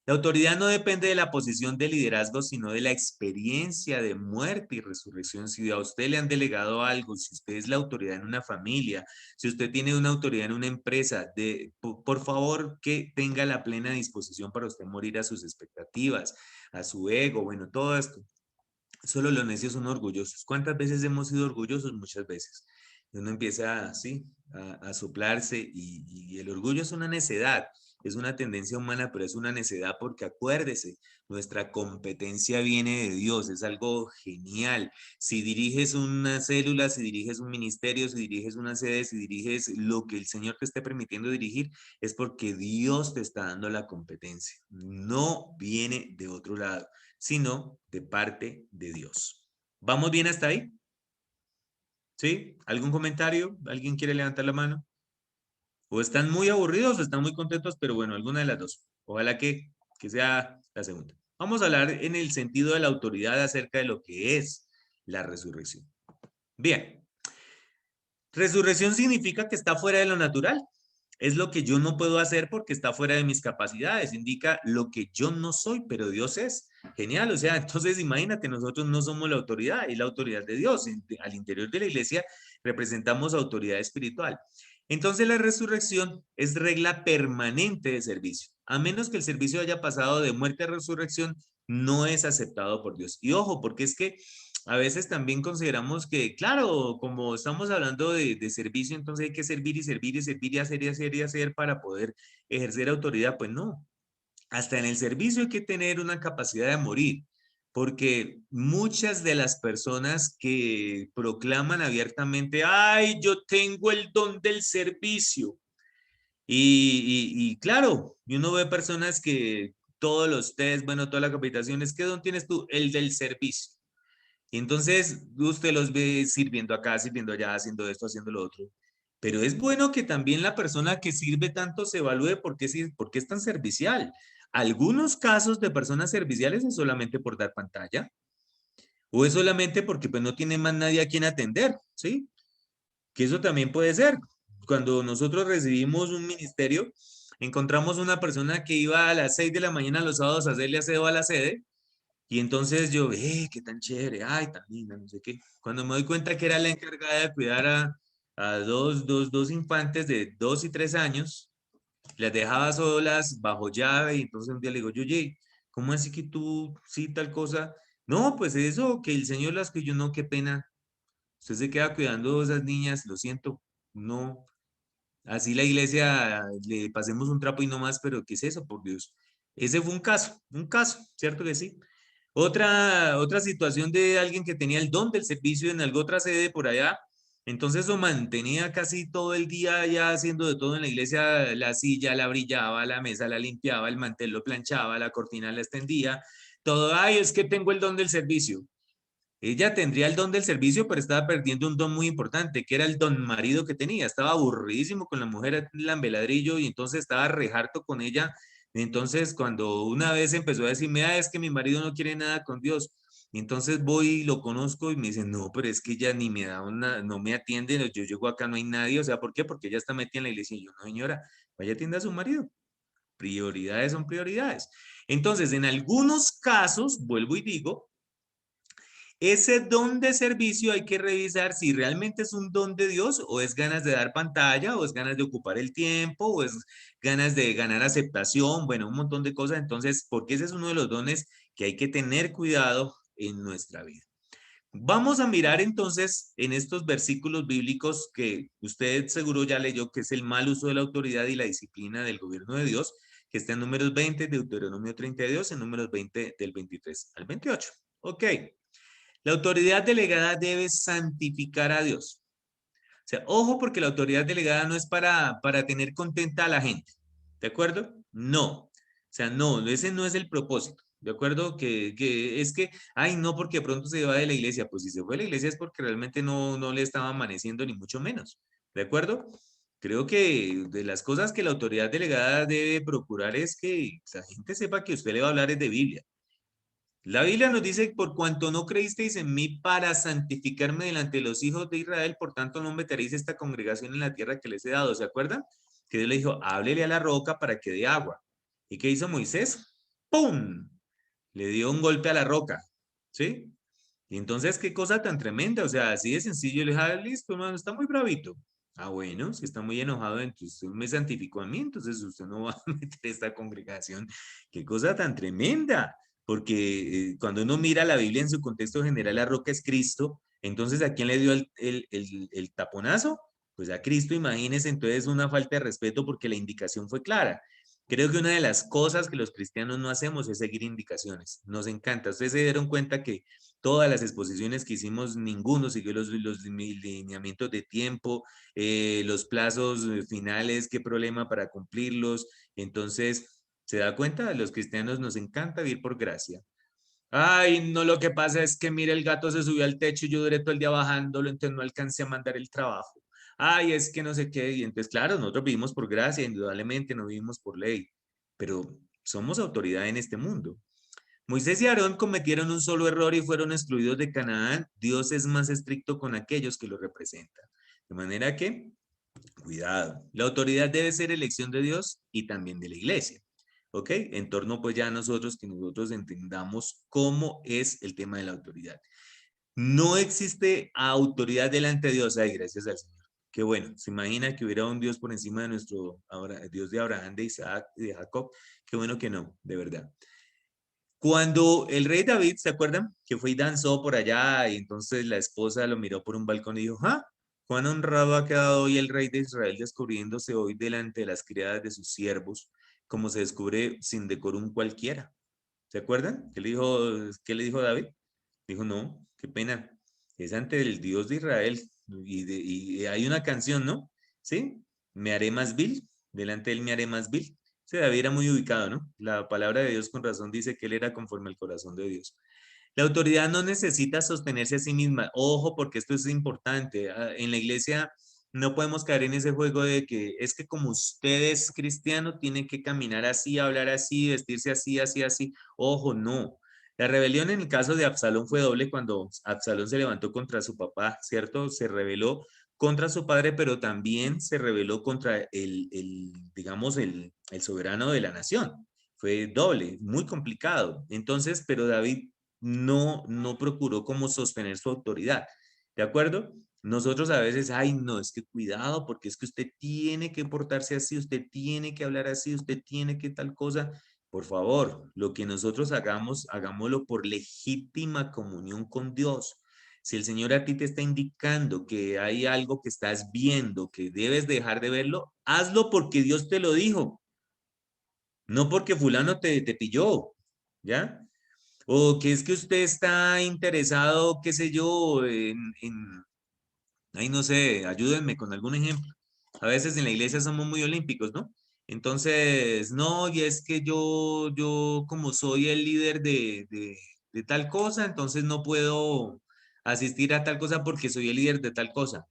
La autoridad no depende de la posición de liderazgo, sino de la experiencia de muerte y resurrección. Si a usted le han delegado algo, si usted es la autoridad en una familia, si usted tiene una autoridad en una empresa, por favor que tenga la plena disposición para usted morir a sus expectativas, a su ego, bueno, todo esto. Solo los necios son orgullosos. ¿Cuántas veces hemos sido orgullosos? Muchas veces. Uno empieza así a soplarse, y el orgullo es una necedad. Es una tendencia humana, pero es una necedad porque acuérdese, nuestra competencia viene de Dios, es algo genial. Si diriges una célula, si diriges un ministerio, si diriges una sede, si diriges lo que el Señor te esté permitiendo dirigir, es porque Dios te está dando la competencia. No viene de otro lado, sino de parte de Dios. ¿Vamos bien hasta ahí? ¿Sí? ¿Algún comentario? ¿Alguien quiere levantar la mano? O están muy aburridos o están muy contentos, pero bueno, alguna de las dos. Ojalá que sea la segunda. Vamos a hablar en el sentido de la autoridad acerca de lo que es la resurrección. Bien. Resurrección significa que está fuera de lo natural. Es lo que yo no puedo hacer porque está fuera de mis capacidades. Indica lo que yo no soy, pero Dios es. Genial, o sea, entonces imagínate, nosotros no somos la autoridad, es la autoridad de Dios. Al interior de la iglesia representamos autoridad espiritual. Entonces la resurrección es regla permanente de servicio. A menos que el servicio haya pasado de muerte a resurrección, no es aceptado por Dios. Y ojo, porque es que a veces también consideramos que, claro, como estamos hablando de servicio, entonces hay que servir y servir y servir y hacer y hacer y hacer para poder ejercer autoridad. Pues no, hasta en el servicio hay que tener una capacidad de morir. porque muchas de las personas que proclaman abiertamente, ay, yo tengo el don del servicio. Y claro, y uno ve personas que todos los test, bueno, toda la capacitación es, ¿qué don tienes tú? El del servicio. Y entonces usted los ve sirviendo acá, sirviendo allá, haciendo esto, haciendo lo otro. Pero es bueno que también la persona que sirve tanto se evalúe por qué es tan servicial. Algunos casos de personas serviciales es solamente por dar pantalla o es solamente porque pues no tiene más nadie a quien atender, ¿sí? Que eso también puede ser. Cuando nosotros recibimos un ministerio, encontramos una persona que iba a las 6 de la mañana los sábados a hacerle aseo a la sede y entonces yo, qué tan chévere, ay, tan linda, no sé qué. Cuando me doy cuenta que era la encargada de cuidar a dos infantes de 2 y 3 años, las dejaba solas, bajo llave, y entonces un día le digo, oye, ¿cómo así que tú sí tal cosa? No, pues eso, que el Señor las cuidó, no, qué pena. Usted se queda cuidando de esas niñas, lo siento, no. Así la iglesia le pasemos un trapo y no más, pero ¿qué es eso, por Dios? Ese fue un caso, ¿cierto que sí? Otra situación de alguien que tenía el don del servicio en alguna otra sede por allá, entonces lo mantenía casi todo el día ya haciendo de todo en la iglesia, la silla la brillaba, la mesa la limpiaba, el mantel lo planchaba, la cortina la extendía, todo, ay, es que tengo el don del servicio. Ella tendría el don del servicio, pero estaba perdiendo un don muy importante, que era el don marido que tenía. Estaba aburridísimo con la mujer lambeladrillo y entonces estaba rejarto con ella. Entonces, cuando una vez empezó a decirme, es que mi marido no quiere nada con Dios. Y entonces voy y lo conozco y me dice, no, pero es que ella ni me da una, no me atiende, yo llego acá, no hay nadie. O sea, ¿por qué? Porque ella está metida en la iglesia. Y yo, no, señora, vaya atienda a su marido. Prioridades son prioridades. Entonces, en algunos casos, vuelvo y digo, ese don de servicio hay que revisar si realmente es un don de Dios o es ganas de dar pantalla o es ganas de ocupar el tiempo o es ganas de ganar aceptación, bueno, un montón de cosas. Entonces, porque ese es uno de los dones que hay que tener cuidado en nuestra vida. Vamos a mirar entonces en estos versículos bíblicos que usted seguro ya leyó, que es el mal uso de la autoridad y la disciplina del gobierno de Dios, que está en Números 20, Deuteronomio 32, en Números 20 del 23 al 28. Ok. La autoridad delegada debe santificar a Dios. O sea, ojo porque la autoridad delegada no es para tener contenta a la gente. ¿De acuerdo? No. O sea, no, ese no es el propósito. ¿De acuerdo? Que es que, ay, no, porque pronto se va de la iglesia. Pues si se fue de la iglesia es porque realmente no le estaba amaneciendo ni mucho menos. ¿De acuerdo? Creo que de las cosas que la autoridad delegada debe procurar es que la gente sepa que usted le va a hablar es de Biblia. La Biblia nos dice, por cuanto no creísteis en mí para santificarme delante de los hijos de Israel, por tanto no meteréis esta congregación en la tierra que les he dado. ¿Se acuerdan? Que Dios le dijo, háblele a la roca para que dé agua. ¿Y qué hizo Moisés? ¡Pum! Le dio un golpe a la roca. ¿Sí? Y entonces, qué cosa tan tremenda. O sea, así de sencillo. Le dije, listo, hermano, está muy bravito. Ah, bueno, si está muy enojado, entonces usted me santificó a mí, entonces usted no va a meter esta congregación. Qué cosa tan tremenda. Porque cuando uno mira la Biblia en su contexto general, la roca es Cristo. Entonces, ¿a quién le dio el taponazo? Pues a Cristo, imagínense, entonces una falta de respeto porque la indicación fue clara. Creo que una de las cosas que los cristianos no hacemos es seguir indicaciones. Nos encanta. Ustedes se dieron cuenta que todas las exposiciones que hicimos, ninguno siguió los lineamientos de tiempo, los plazos finales, qué problema para cumplirlos. Entonces, ¿se da cuenta? A los cristianos nos encanta vivir por gracia. Ay, no, lo que pasa es que, mire, el gato se subió al techo y yo duré todo el día bajándolo, entonces no alcancé a mandar el trabajo. Ay, es que no sé qué. Y entonces, claro, nosotros vivimos por gracia, indudablemente no vivimos por ley, pero somos autoridad en este mundo. Moisés y Aarón cometieron un solo error y fueron excluidos de Canaán. Dios es más estricto con aquellos que lo representan. De manera que, cuidado, la autoridad debe ser elección de Dios y también de la iglesia. ¿Ok? En torno pues ya a nosotros, que nosotros entendamos cómo es el tema de la autoridad. No existe autoridad delante de Dios. Ay, gracias al Señor. Qué bueno. Se imagina que hubiera un Dios por encima de nuestro Dios de Abraham, de Isaac y de Jacob. Qué bueno que no, de verdad. Cuando el rey David, ¿se acuerdan? Que fue y danzó por allá y entonces la esposa lo miró por un balcón y dijo, ¡ah! Cuán honrado ha quedado hoy el rey de Israel descubriéndose hoy delante de las criadas de sus siervos, como se descubre sin decorum cualquiera. ¿Se acuerdan? ¿Qué le dijo David? Dijo, no, qué pena, es ante el Dios de Israel. Y hay una canción, ¿no? ¿Sí? Me haré más vil, delante de él me haré más vil. Sí, David era muy ubicado, ¿no? La palabra de Dios con razón dice que él era conforme al corazón de Dios. La autoridad no necesita sostenerse a sí misma. Ojo, porque esto es importante. En la iglesia no podemos caer en ese juego de que es que como usted es cristiano, tiene que caminar así, hablar así, vestirse así, así, así. Ojo, no. La rebelión en el caso de Absalón fue doble cuando Absalón se levantó contra su papá, ¿cierto? Se rebeló contra su padre, pero también se rebeló contra digamos, el soberano de la nación. Fue doble, muy complicado. Entonces, pero David no procuró como sostener su autoridad. ¿De acuerdo? Nosotros a veces, ay, no, es que cuidado, porque es que usted tiene que portarse así, usted tiene que hablar así, usted tiene que tal cosa. Por favor, lo que nosotros hagamos, hagámoslo por legítima comunión con Dios. Si el Señor a ti te está indicando que hay algo que estás viendo, que debes dejar de verlo, hazlo porque Dios te lo dijo, no porque fulano te pilló, ¿ya? O que es que usted está interesado, qué sé yo, ay, no sé, ayúdenme con algún ejemplo. A veces en la iglesia somos muy olímpicos, ¿no? Entonces, no, y es que yo como soy el líder de tal cosa, entonces no puedo asistir a tal cosa porque soy el líder de tal cosa.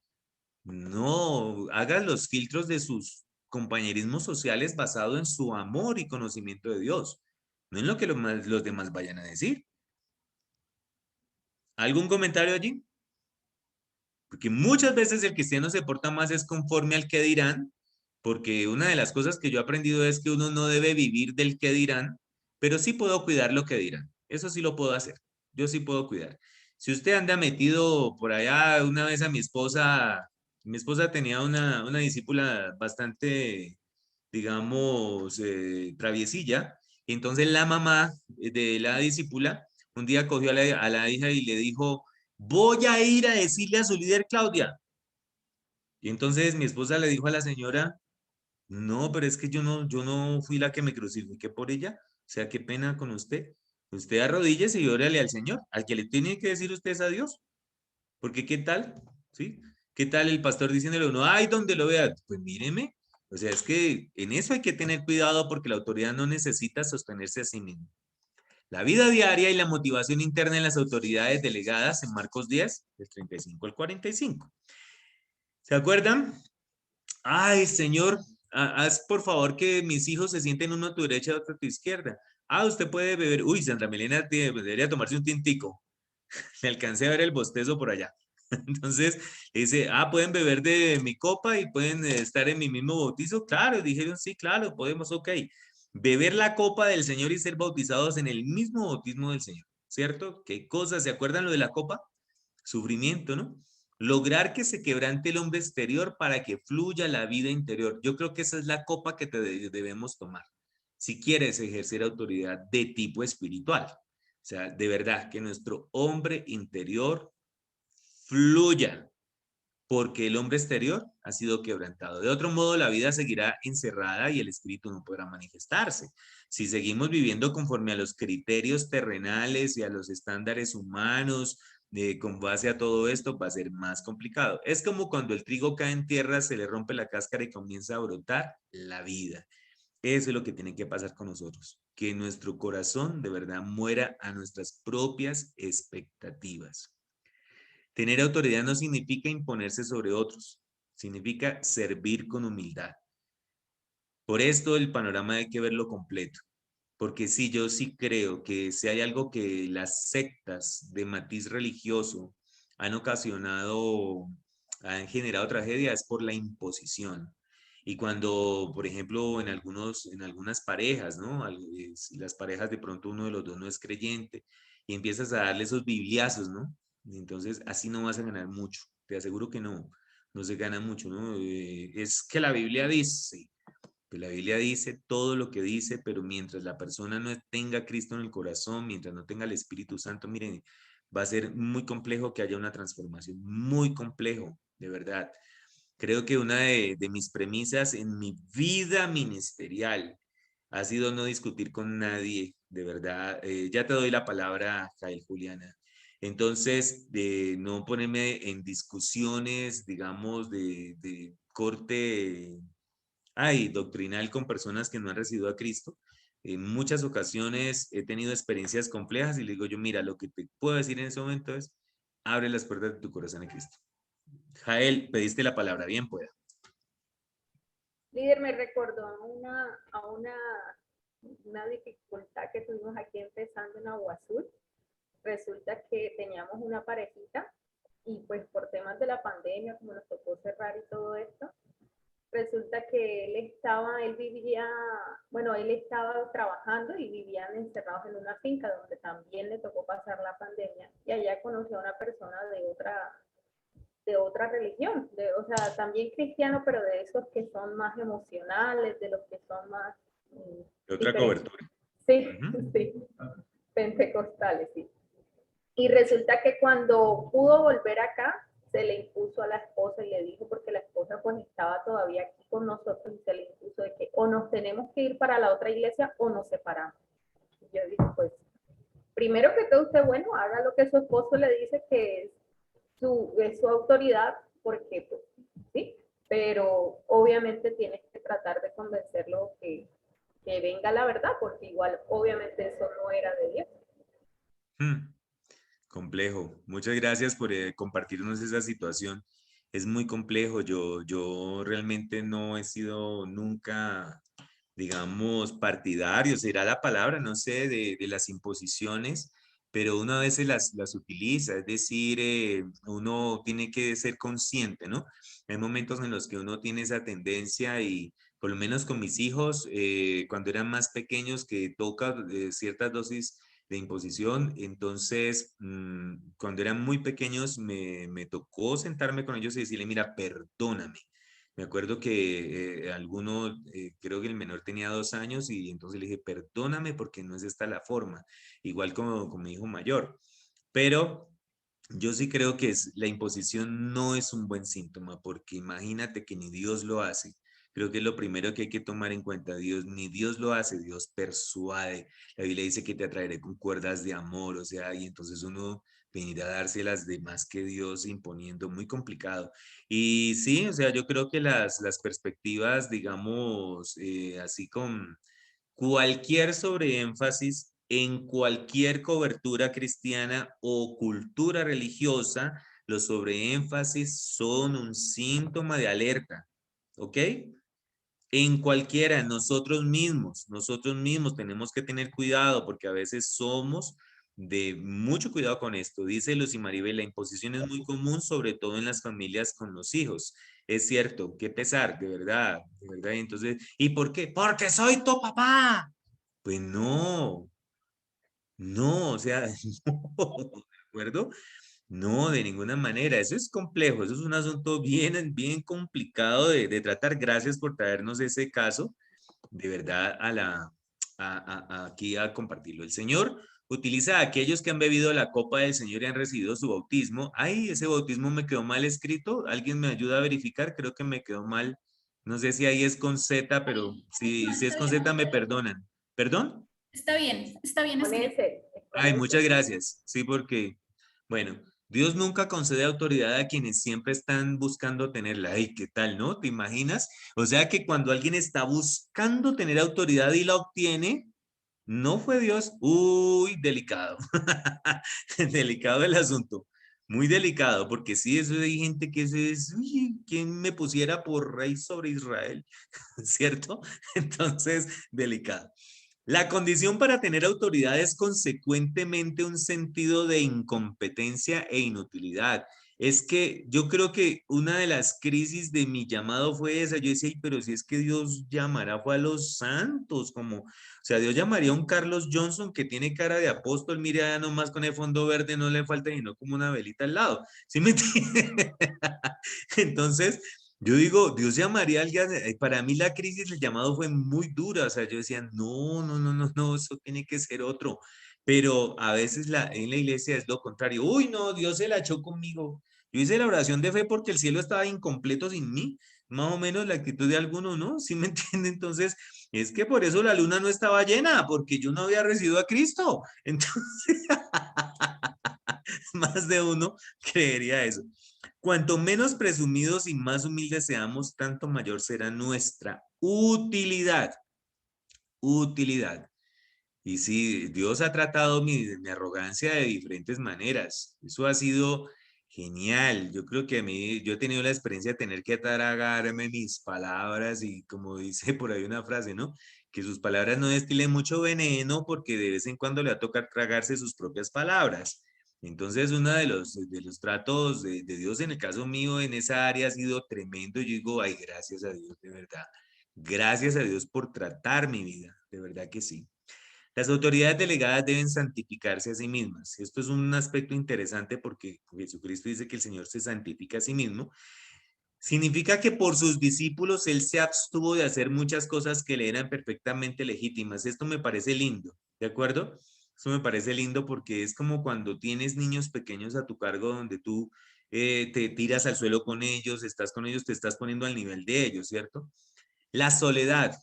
No, haga los filtros de sus compañerismos sociales basado en su amor y conocimiento de Dios, no en lo que los demás vayan a decir. ¿Algún comentario allí? Porque muchas veces el cristiano se porta más es conforme al que dirán, porque una de las cosas que yo he aprendido es que uno no debe vivir del que dirán, pero sí puedo cuidar lo que dirán. Eso sí lo puedo hacer. Yo sí puedo cuidar. Si usted anda metido por allá, una vez a mi esposa tenía una discípula bastante, digamos, traviesilla, y entonces la mamá de la discípula un día cogió a la hija y le dijo, voy a ir a decirle a su líder Claudia. Y entonces mi esposa le dijo a la señora, no, pero es que yo no fui la que me crucifiqué por ella. O sea, qué pena con usted. Usted arrodíllese y órale al Señor. Al que le tiene que decir usted es a Dios. Porque qué tal, ¿sí? ¿Qué tal el pastor diciéndole a uno, ay, donde lo vea? Pues míreme. O sea, es que en eso hay que tener cuidado porque la autoridad no necesita sostenerse a sí misma. La vida diaria y la motivación interna en las autoridades delegadas en Marcos 10, del 35 al 45. ¿Se acuerdan? Ay, Señor, haz por favor que mis hijos se sienten uno a tu derecha y otro a tu izquierda. Ah, usted puede beber. Uy, Santa Melena debería tomarse un tintico. Le alcancé a ver el bostezo por allá. Entonces, dice, pueden beber de mi copa y pueden estar en mi mismo bautizo. Claro, dijeron, sí, claro, podemos, ok. Beber la copa del Señor y ser bautizados en el mismo bautismo del Señor, ¿cierto? ¿Qué cosas? ¿Se acuerdan lo de la copa? Sufrimiento, ¿no? Lograr que se quebrante el hombre exterior para que fluya la vida interior. Yo creo que esa es la copa que debemos tomar si quieres ejercer autoridad de tipo espiritual. O sea, de verdad, que nuestro hombre interior fluya, porque el hombre exterior ha sido quebrantado. De otro modo, la vida seguirá encerrada y el espíritu no podrá manifestarse. Si seguimos viviendo conforme a los criterios terrenales y a los estándares humanos, con base a todo esto, va a ser más complicado. Es como cuando el trigo cae en tierra, se le rompe la cáscara y comienza a brotar la vida. Eso es lo que tiene que pasar con nosotros, que nuestro corazón de verdad muera a nuestras propias expectativas. Tener autoridad no significa imponerse sobre otros, significa servir con humildad. Por esto el panorama hay que verlo completo, porque sí, yo sí creo que si hay algo que las sectas de matiz religioso han ocasionado, han generado tragedia, es por la imposición. Y cuando, por ejemplo, en algunas parejas, ¿no? Las parejas de pronto uno de los dos no es creyente y empiezas a darle esos bibliazos, ¿no? Y entonces así no vas a ganar mucho. Te aseguro que no se gana mucho, ¿no? Es que la Biblia dice, que la Biblia dice todo lo que dice, pero mientras la persona no tenga a Cristo en el corazón, mientras no tenga el Espíritu Santo, miren, va a ser muy complejo que haya una transformación, muy complejo, de verdad. Creo que una de mis premisas en mi vida ministerial ha sido no discutir con nadie de verdad. Ya te doy la palabra, Jael, Juliana. Entonces, de no ponerme en discusiones, digamos, de corte, doctrinal con personas que no han recibido a Cristo. En muchas ocasiones he tenido experiencias complejas y le digo yo, mira, lo que te puedo decir en ese momento es, abre las puertas de tu corazón a Cristo. Jael, pediste la palabra, bien pueda. Líder, me recordó a una dificultad que tuvimos aquí empezando en Agua Azul. Resulta que teníamos una parejita y pues por temas de la pandemia, como nos tocó cerrar y todo esto, resulta que él estaba trabajando y vivían encerrados en una finca donde también le tocó pasar la pandemia y allá conoció a una persona de otra religión, o sea, también cristiano, pero de esos que son más emocionales, de los que son más... De otra cobertura. Sí, sí, pentecostales, sí. Y resulta que cuando pudo volver acá, se le impuso a la esposa y le dijo, porque la esposa pues estaba todavía aquí con nosotros, y se le impuso de que o nos tenemos que ir para la otra iglesia o nos separamos. Y yo dije, pues, primero que todo usted, bueno, haga lo que su esposo le dice que es su autoridad, porque pues, sí, pero obviamente tienes que tratar de convencerlo que venga la verdad, porque igual obviamente eso no era de Dios. Complejo. Muchas gracias por compartirnos esa situación. Es muy complejo. Yo realmente no he sido nunca, digamos, partidario, será la palabra, no sé, de las imposiciones, pero uno a veces las utiliza, es decir, uno tiene que ser consciente, ¿no? Hay momentos en los que uno tiene esa tendencia y por lo menos con mis hijos, cuando eran más pequeños, que toca ciertas dosis de imposición, entonces cuando eran muy pequeños me tocó sentarme con ellos y decirle, mira, perdóname. Me acuerdo que creo que el menor tenía 2 años y entonces le dije, perdóname porque no es esta la forma, igual como con mi hijo mayor. Pero yo sí creo que la imposición no es un buen síntoma, porque imagínate que ni Dios lo hace. Creo que es lo primero que hay que tomar en cuenta. Ni Dios lo hace, Dios persuade. La Biblia dice que te atraeré con cuerdas de amor, o sea, y entonces uno venirá a darse las demás que Dios imponiendo, muy complicado. Y sí, o sea, yo creo que las perspectivas, digamos, así con cualquier sobreénfasis en cualquier cobertura cristiana o cultura religiosa, los sobreénfasis son un síntoma de alerta, ¿ok? En cualquiera, nosotros mismos tenemos que tener cuidado porque a veces somos de mucho cuidado con esto. Dice Lucy Maribel, la imposición es muy común, sobre todo en las familias con los hijos. Es cierto, qué pesar, de verdad, de verdad. Entonces, ¿y por qué? Porque soy tu papá. Pues no, o sea, no, ¿de acuerdo? No, de ninguna manera. Eso es complejo, eso es un asunto bien complicado de tratar. Gracias por traernos ese caso, de verdad, aquí a compartirlo. El Señor utiliza a aquellos que han bebido la copa del Señor y han recibido su bautismo. Ay, ese bautismo me quedó mal escrito. ¿Alguien me ayuda a verificar? Creo que me quedó mal. No sé si ahí es con Z, pero si es con Z me perdonan. ¿Perdón? Está bien Con escrito. ese. Ay, muchas gracias. Sí, porque, bueno, Dios nunca concede autoridad a quienes siempre están buscando tenerla. Ay, ¿qué tal, no? ¿Te imaginas? O sea que cuando alguien está buscando tener autoridad y la obtiene, no fue Dios. Uy, delicado. Delicado el asunto. Muy delicado, porque sí, eso hay gente que es, uy, ¿quién me pusiera por rey sobre Israel? ¿Cierto? Entonces, delicado. La condición para tener autoridad es consecuentemente un sentido de incompetencia e inutilidad. Es que yo creo que una de las crisis de mi llamado fue esa. Yo decía, pero si es que Dios llamará fue a los santos, como, o sea, Dios llamaría a un Carlos Johnson que tiene cara de apóstol, mire, ya nomás con el fondo verde no le falta sino como una velita al lado. ¿Sí me entiende? Entonces, yo digo, Dios llamaría a alguien, para mí la crisis del llamado fue muy dura, o sea, yo decía, no, eso tiene que ser otro, pero a veces en la iglesia es lo contrario, uy, no, Dios se la echó conmigo, yo hice la oración de fe porque el cielo estaba incompleto sin mí, más o menos la actitud de alguno, ¿no? ¿Sí me entiende? Entonces, Es que por eso la luna no estaba llena, porque yo no había recibido a Cristo. Entonces, más de uno creería eso. Cuanto menos presumidos y más humildes seamos, tanto mayor será nuestra utilidad. Utilidad. Y sí, Dios ha tratado mi arrogancia de diferentes maneras. Eso ha sido genial. Yo creo que a mí, yo he tenido la experiencia de tener que tragarme mis palabras y como dice por ahí una frase, ¿no? Que sus palabras no destilen mucho veneno porque de vez en cuando le va a tocar tragarse sus propias palabras. Entonces, uno de los tratos de Dios en el caso mío en esa área ha sido tremendo. Yo digo, ay, gracias a Dios, de verdad. Gracias a Dios por tratar mi vida, de verdad que sí. Las autoridades delegadas deben santificarse a sí mismas. Esto es un aspecto interesante porque Jesucristo dice que el Señor se santifica a sí mismo. Significa que por sus discípulos Él se abstuvo de hacer muchas cosas que le eran perfectamente legítimas. Esto me parece lindo, ¿de acuerdo? Esto me parece lindo porque es como cuando tienes niños pequeños a tu cargo donde tú te tiras al suelo con ellos, estás con ellos, te estás poniendo al nivel de ellos, ¿cierto? La soledad.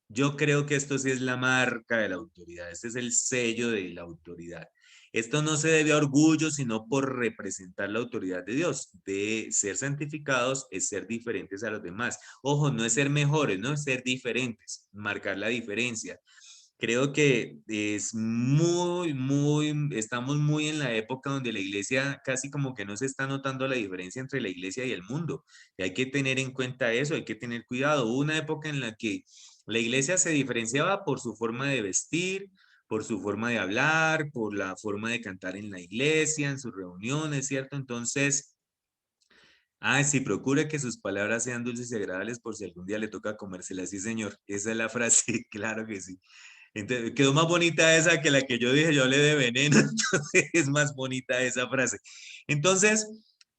Yo creo que esto sí es la marca de la autoridad, este es el sello de la autoridad. Esto no se debe a orgullo, sino por representar la autoridad de Dios. De ser santificados es ser diferentes a los demás. Ojo, no es ser mejores, no es ser diferentes, marcar la diferencia. Creo que es estamos muy en la época donde la iglesia casi como que no se está notando la diferencia entre la iglesia y el mundo. Y hay que tener en cuenta eso, hay que tener cuidado. Hubo una época en la que la iglesia se diferenciaba por su forma de vestir, por su forma de hablar, por la forma de cantar en la iglesia, en sus reuniones, ¿cierto? Entonces, sí, procure que sus palabras sean dulces y agradables por si algún día le toca comérselas. Sí, señor, esa es la frase, claro que sí. Entonces, quedó más bonita esa que la que yo dije, yo le de veneno, entonces es más bonita esa frase. Entonces,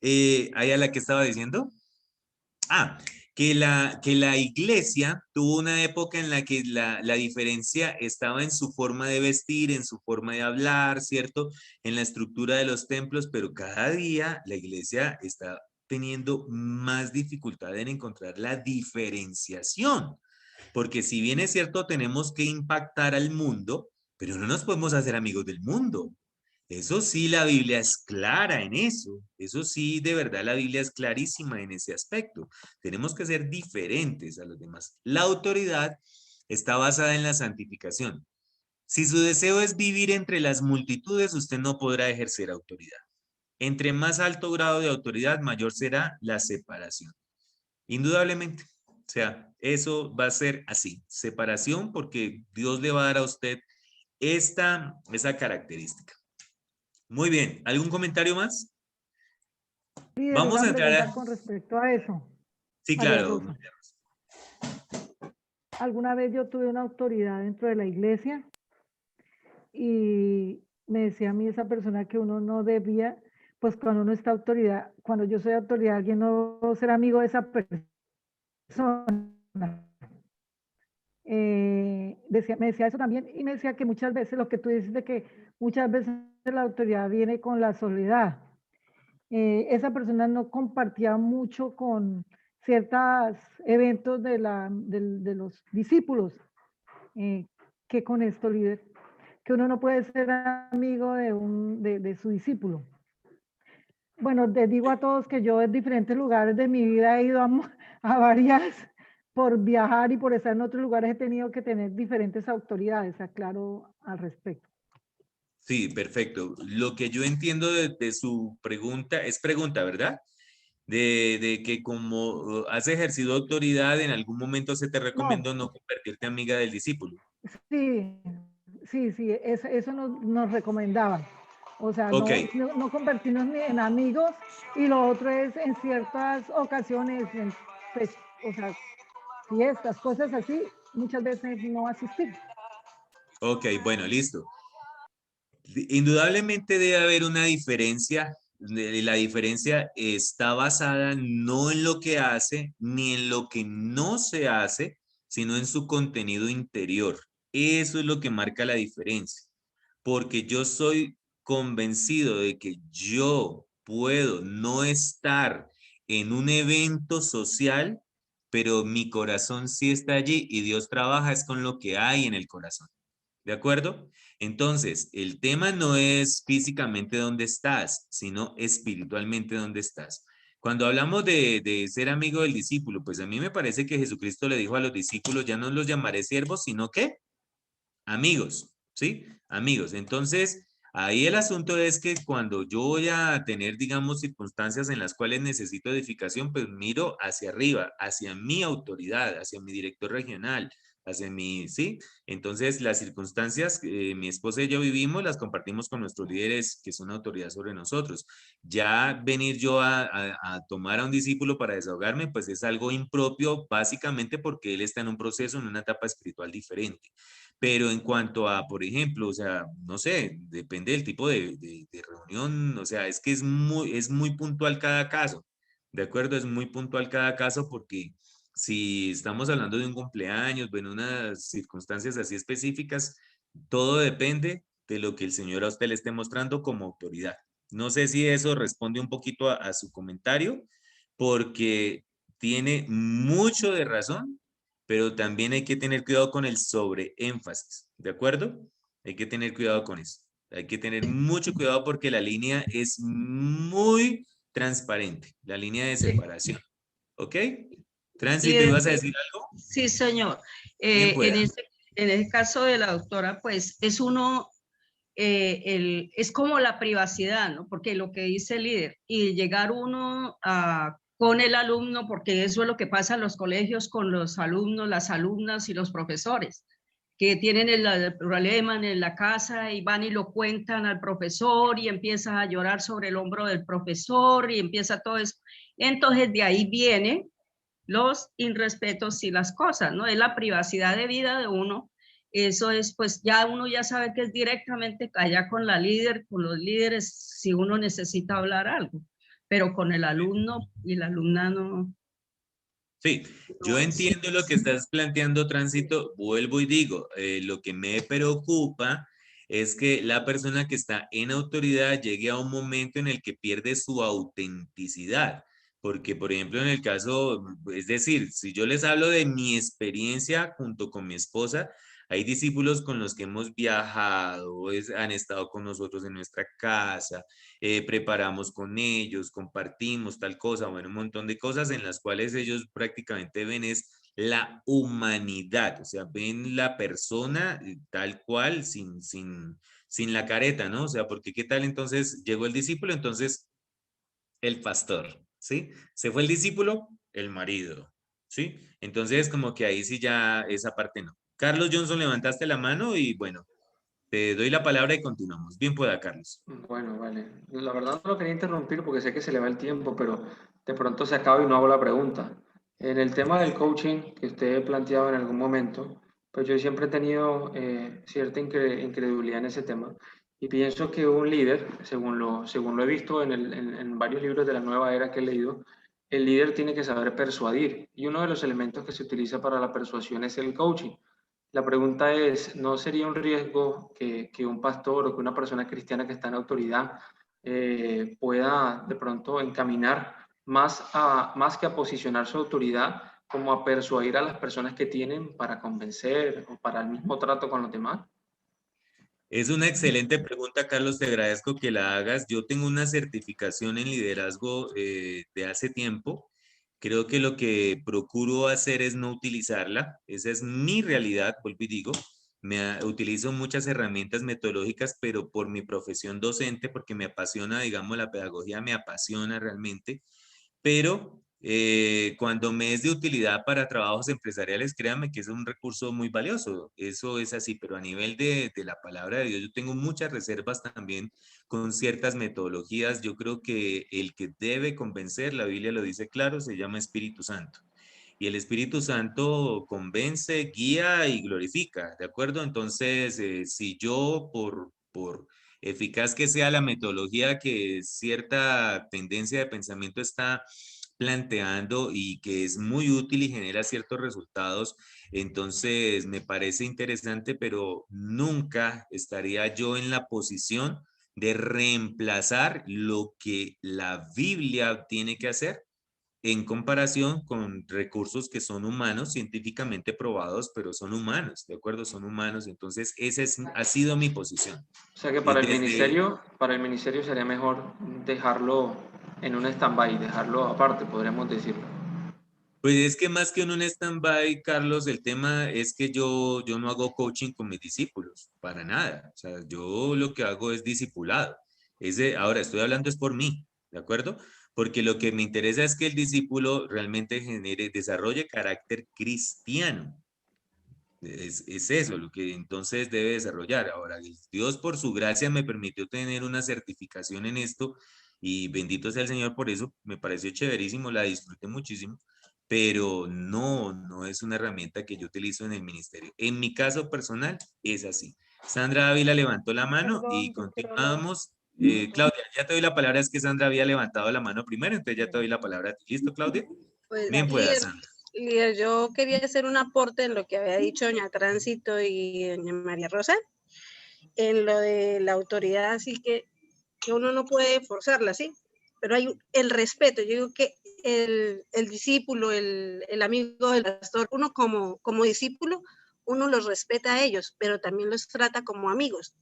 ¿ahí a la que estaba diciendo? Que la iglesia tuvo una época en la que la diferencia estaba en su forma de vestir, en su forma de hablar, ¿cierto? En la estructura de los templos, pero cada día la iglesia está teniendo más dificultad en encontrar la diferenciación. Porque si bien es cierto, tenemos que impactar al mundo, pero no nos podemos hacer amigos del mundo. Eso sí, la Biblia es clara en eso. Eso sí, de verdad, la Biblia es clarísima en ese aspecto. Tenemos que ser diferentes a los demás. La autoridad está basada en la santificación. Si su deseo es vivir entre las multitudes, usted no podrá ejercer autoridad. Entre más alto grado de autoridad, mayor será la separación. Indudablemente. O sea, eso va a ser así. Separación porque Dios le va a dar a usted esa característica. Muy bien, ¿algún comentario más? Líder, Vamos una a entrar pregunta a... con respecto a eso. Sí, María claro. Rosa. Alguna vez yo tuve una autoridad dentro de la iglesia y me decía a mí esa persona que uno no debía, pues cuando uno está autoridad, cuando yo soy autoridad, alguien no ser amigo de esa persona. Me decía eso también y me decía que muchas veces lo que tú dices de que muchas veces la autoridad viene con la soledad. Esa persona no compartía mucho con ciertos eventos de los discípulos. ¿Qué con esto, líder? Que uno no puede ser amigo de su discípulo. Bueno, les digo a todos que yo en diferentes lugares de mi vida he ido a varias, por viajar y por estar en otros lugares he tenido que tener diferentes autoridades, aclaro al respecto. Sí, perfecto. Lo que yo entiendo de su pregunta, es pregunta, ¿verdad? De que como has ejercido autoridad, en algún momento se te recomendó no convertirte amiga del discípulo. Sí, eso nos recomendaban. O sea, Ok. no convertirnos en amigos y lo otro es en ciertas ocasiones, pues, o sea, fiestas, cosas así, muchas veces no asistir. Ok, bueno, listo. Indudablemente debe haber una diferencia. La diferencia está basada no en lo que hace ni en lo que no se hace, sino en su contenido interior. Eso es lo que marca la diferencia. Porque yo soy convencido de que yo puedo no estar en un evento social, pero mi corazón sí está allí y Dios trabaja es con lo que hay en el corazón. ¿De acuerdo? Entonces, el tema no es físicamente dónde estás, sino espiritualmente dónde estás. Cuando hablamos de ser amigo del discípulo, pues a mí me parece que Jesucristo le dijo a los discípulos, ya no los llamaré siervos, sino que amigos, ¿sí? Amigos. Entonces, ahí el asunto es que cuando yo voy a tener, digamos, circunstancias en las cuales necesito edificación, pues miro hacia arriba, hacia mi autoridad, hacia mi director regional, hacia mi, ¿sí? Entonces, las circunstancias que mi esposa y yo vivimos, las compartimos con nuestros líderes que son autoridad sobre nosotros. Ya venir yo a tomar a un discípulo para desahogarme, pues es algo impropio, básicamente porque él está en un proceso, en una etapa espiritual diferente. Pero en cuanto a, por ejemplo, o sea, no sé, depende del tipo de reunión, o sea, es que es muy puntual cada caso, ¿de acuerdo? Es muy puntual cada caso porque si estamos hablando de un cumpleaños, bueno, unas circunstancias así específicas, todo depende de lo que el Señor a usted le esté mostrando como autoridad. No sé si eso responde un poquito a su comentario, porque tiene mucho de razón, pero también hay que tener cuidado con el sobreénfasis, ¿de acuerdo? Hay que tener cuidado con eso. Hay que tener mucho cuidado porque la línea es muy transparente, la línea de separación. ¿Ok? Tránsito, ¿ibas a decir algo? Sí, señor. Bien pueda. En ese caso de la doctora, pues es uno, es como la privacidad, ¿no? Porque lo que dice el líder, y llegar uno con el alumno, porque eso es lo que pasa en los colegios con los alumnos, las alumnas y los profesores, que tienen el problema en la casa y van y lo cuentan al profesor y empiezan a llorar sobre el hombro del profesor y empieza todo eso. Entonces de ahí viene los irrespetos y las cosas, ¿no? Es la privacidad de vida de uno. Eso es, pues ya uno ya sabe que es directamente allá con la líder, con los líderes, si uno necesita hablar algo, pero con el alumno y la alumna no. Sí, yo entiendo lo que estás planteando, Tránsito. Vuelvo y digo, lo que me preocupa es que la persona que está en autoridad llegue a un momento en el que pierde su autenticidad. Porque, por ejemplo, en el caso, es decir, si yo les hablo de mi experiencia junto con mi esposa, hay discípulos con los que hemos viajado, han estado con nosotros en nuestra casa, preparamos con ellos, compartimos tal cosa, bueno, un montón de cosas en las cuales ellos prácticamente ven es la humanidad, o sea, ven la persona tal cual, sin la careta, ¿no? O sea, porque qué tal entonces llegó el discípulo, entonces el pastor, ¿sí? Se fue el discípulo, el marido, ¿sí? Entonces como que ahí sí ya esa parte no. Carlos Johnson, levantaste la mano y bueno, te doy la palabra y continuamos. Bien pueda, Carlos. Bueno, vale. La verdad no lo quería interrumpir porque sé que se le va el tiempo, pero de pronto se acaba y no hago la pregunta. En el tema del coaching que usted planteaba en algún momento, pues yo siempre he tenido cierta incredulidad en ese tema y pienso que un líder, según lo he visto en varios libros de la nueva era que he leído, el líder tiene que saber persuadir y uno de los elementos que se utiliza para la persuasión es el coaching. La pregunta es, ¿no sería un riesgo que un pastor o que una persona cristiana que está en autoridad pueda de pronto encaminar más que a posicionar su autoridad, como a persuadir a las personas que tienen para convencer o para el mismo trato con los demás? Es una excelente pregunta, Carlos. Te agradezco que la hagas. Yo tengo una certificación en liderazgo de hace tiempo. Creo que lo que procuro hacer es no utilizarla. Esa es mi realidad, vuelvo y digo. Utilizo muchas herramientas metodológicas, pero por mi profesión docente, porque me apasiona, digamos, la pedagogía me apasiona realmente. Pero cuando me es de utilidad para trabajos empresariales, créanme que es un recurso muy valioso. Eso es así, pero a nivel de la palabra de Dios, yo tengo muchas reservas también con ciertas metodologías. Yo creo que el que debe convencer, la Biblia lo dice claro, se llama Espíritu Santo. Y el Espíritu Santo convence, guía y glorifica, ¿de acuerdo? Entonces, si yo por eficaz que sea la metodología que cierta tendencia de pensamiento está planteando y que es muy útil y genera ciertos resultados, entonces me parece interesante, pero nunca estaría yo en la posición de reemplazar lo que la Biblia tiene que hacer en comparación con recursos que son humanos, científicamente probados, pero son humanos, ¿de acuerdo? Son humanos, entonces ha sido mi posición. O sea que para el ministerio sería mejor dejarlo en un stand-by, dejarlo aparte, podríamos decirlo. Pues es que más que en un stand-by, Carlos, el tema es que yo no hago coaching con mis discípulos, para nada. O sea, yo lo que hago es discipulado. Ahora, estoy hablando es por mí, ¿de acuerdo? Porque lo que me interesa es que el discípulo realmente desarrolle carácter cristiano. Es eso lo que entonces debe desarrollar. Ahora, Dios por su gracia me permitió tener una certificación en esto y bendito sea el Señor por eso. Me pareció chéverísimo, la disfruté muchísimo, pero no es una herramienta que yo utilizo en el ministerio. En mi caso personal es así. Sandra Ávila levantó la mano y continuamos. Claudia, ya te doy la palabra, es que Sandra había levantado la mano primero, entonces ya te doy la palabra a ti. ¿Listo, Claudia? Pues, Bien pueda, Sandra. líder, yo quería hacer un aporte en lo que había dicho doña Tránsito y doña María Rosa, en lo de la autoridad, así que uno no puede forzarla, ¿sí? Pero hay el respeto. Yo digo que el discípulo, el amigo del pastor, uno como discípulo, uno los respeta a ellos, pero también los trata como amigos.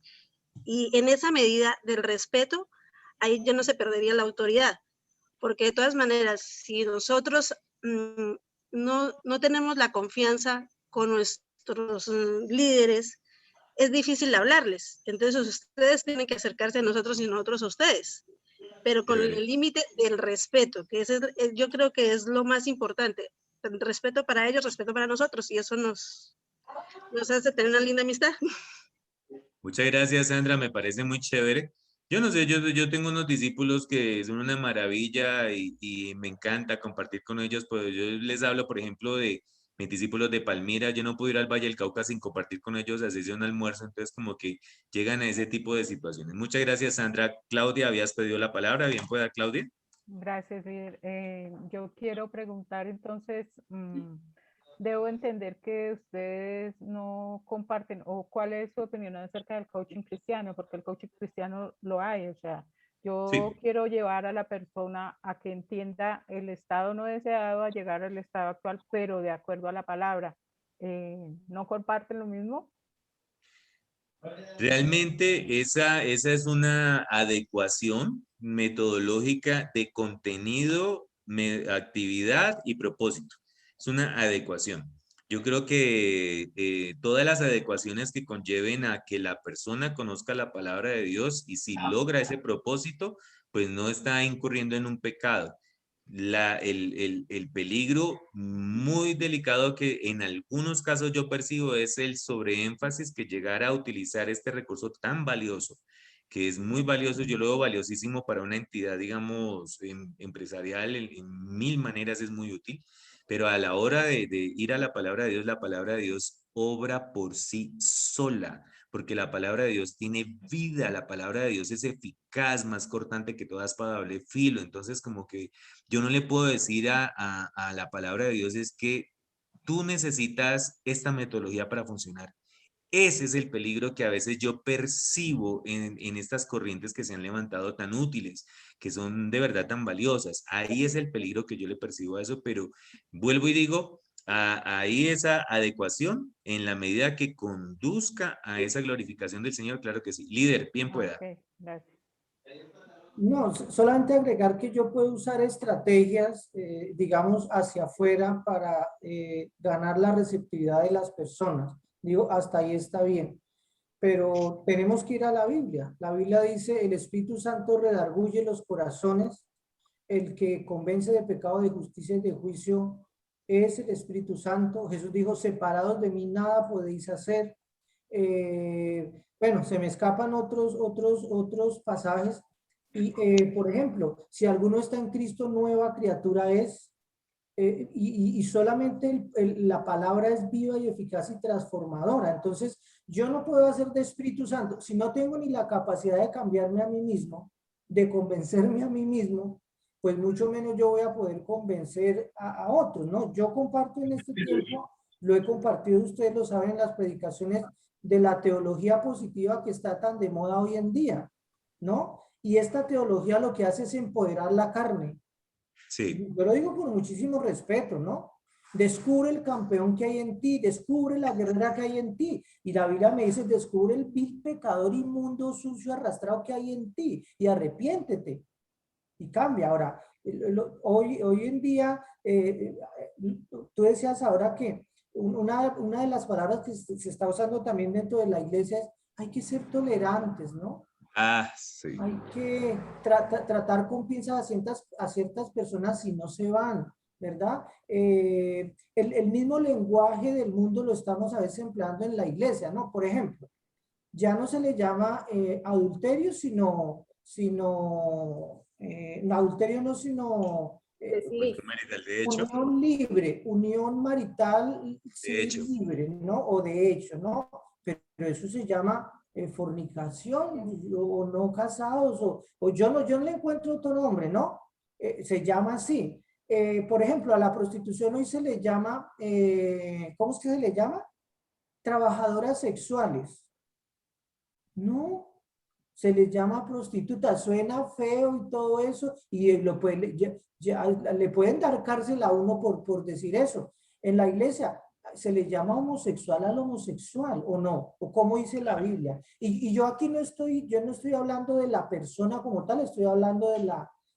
Y en esa medida del respeto, ahí ya no se perdería la autoridad, porque de todas maneras, si nosotros no tenemos la confianza con nuestros líderes, es difícil hablarles. Entonces ustedes tienen que acercarse a nosotros y nosotros a ustedes, pero con el límite del respeto, que yo creo que es lo más importante. Respeto para ellos, respeto para nosotros, y eso nos hace tener una linda amistad. Muchas gracias, Sandra, me parece muy chévere. Yo no sé, yo tengo unos discípulos que son una maravilla y me encanta compartir con ellos, pues yo les hablo, por ejemplo, de mis discípulos de Palmira. Yo no puedo ir al Valle del Cauca sin compartir con ellos, así sea un almuerzo, entonces como que llegan a ese tipo de situaciones. Muchas gracias, Sandra. Claudia, habías pedido la palabra, bien pueda, Claudia. Gracias, líder. Yo quiero preguntar entonces, debo entender que ustedes no comparten, o cuál es su opinión acerca del coaching cristiano, porque el coaching cristiano lo hay, o sea, yo quiero llevar a la persona a que entienda el estado no deseado a llegar al estado actual, pero de acuerdo a la palabra. ¿No comparten lo mismo? Realmente esa es una adecuación metodológica de contenido, actividad y propósito. Es una adecuación. Yo creo que todas las adecuaciones que conlleven a que la persona conozca la palabra de Dios y si logra ese propósito, pues no está incurriendo en un pecado. El peligro muy delicado que en algunos casos yo percibo es el sobreénfasis que llegar a utilizar este recurso tan valioso, que es muy valioso, yo lo veo valiosísimo para una entidad, digamos, empresarial, en mil maneras es muy útil, pero a la hora de ir a la palabra de Dios obra por sí sola, porque la palabra de Dios tiene vida, la palabra de Dios es eficaz, más cortante que toda espada de doble filo. Entonces, como que yo no le puedo decir a la palabra de Dios es que tú necesitas esta metodología para funcionar. Ese es el peligro que a veces yo percibo en estas corrientes que se han levantado tan útiles, que son de verdad tan valiosas. Ahí es el peligro que yo le percibo a eso, pero vuelvo y digo, ahí esa adecuación en la medida que conduzca a esa glorificación del Señor, claro que sí. Líder, bien pueda. Okay, gracias. No, solamente agregar que yo puedo usar estrategias, digamos, hacia afuera para ganar la receptividad de las personas. Digo, hasta ahí está bien. Pero tenemos que ir a la Biblia. La Biblia dice, el Espíritu Santo redarguye los corazones, el que convence de pecado, de justicia y de juicio es el Espíritu Santo. Jesús dijo, separados de mí nada podéis hacer. Bueno, se me escapan otros pasajes. Y, por ejemplo, si alguno está en Cristo, nueva criatura es. Y solamente la palabra es viva y eficaz y transformadora. Entonces, yo no puedo hacer de Espíritu Santo, si no tengo ni la capacidad de cambiarme a mí mismo, de convencerme a mí mismo, pues mucho menos yo voy a poder convencer a otros, ¿no? Yo comparto en este tiempo, lo he compartido, ustedes lo saben, en las predicaciones de la teología positiva que está tan de moda hoy en día, ¿no? Y esta teología lo que hace es empoderar la carne. Sí. Yo lo digo con muchísimo respeto, ¿no? Descubre el campeón que hay en ti, descubre la guerrera que hay en ti. Y la Biblia me dice, descubre el vil pecador inmundo, sucio, arrastrado que hay en ti y arrepiéntete. Y cambia. Ahora, hoy en día, tú decías ahora que una de las palabras que se está usando también dentro de la iglesia es, hay que ser tolerantes, ¿no? Ah, sí. Hay que tratar con pinzas a ciertas personas si no se van, ¿verdad? El mismo lenguaje del mundo lo estamos a veces empleando en la iglesia, ¿no? Por ejemplo, ya no se le llama adulterio, sino no, adulterio no, sino Marital, de hecho. unión libre, unión marital De hecho. libre, ¿no? O de hecho, ¿no? Pero eso se llama fornicación o no casados, o yo no le encuentro otro nombre, ¿no? Se llama así. Por ejemplo, a la prostitución hoy se le llama, ¿cómo es que se le llama? Trabajadoras sexuales. No, se les llama prostituta, suena feo y todo eso, y le pueden dar cárcel a uno por decir eso. En la iglesia se le llama homosexual al homosexual, ¿o no? ¿O cómo dice la Biblia? Y yo aquí no estoy hablando de la persona como tal, estoy hablando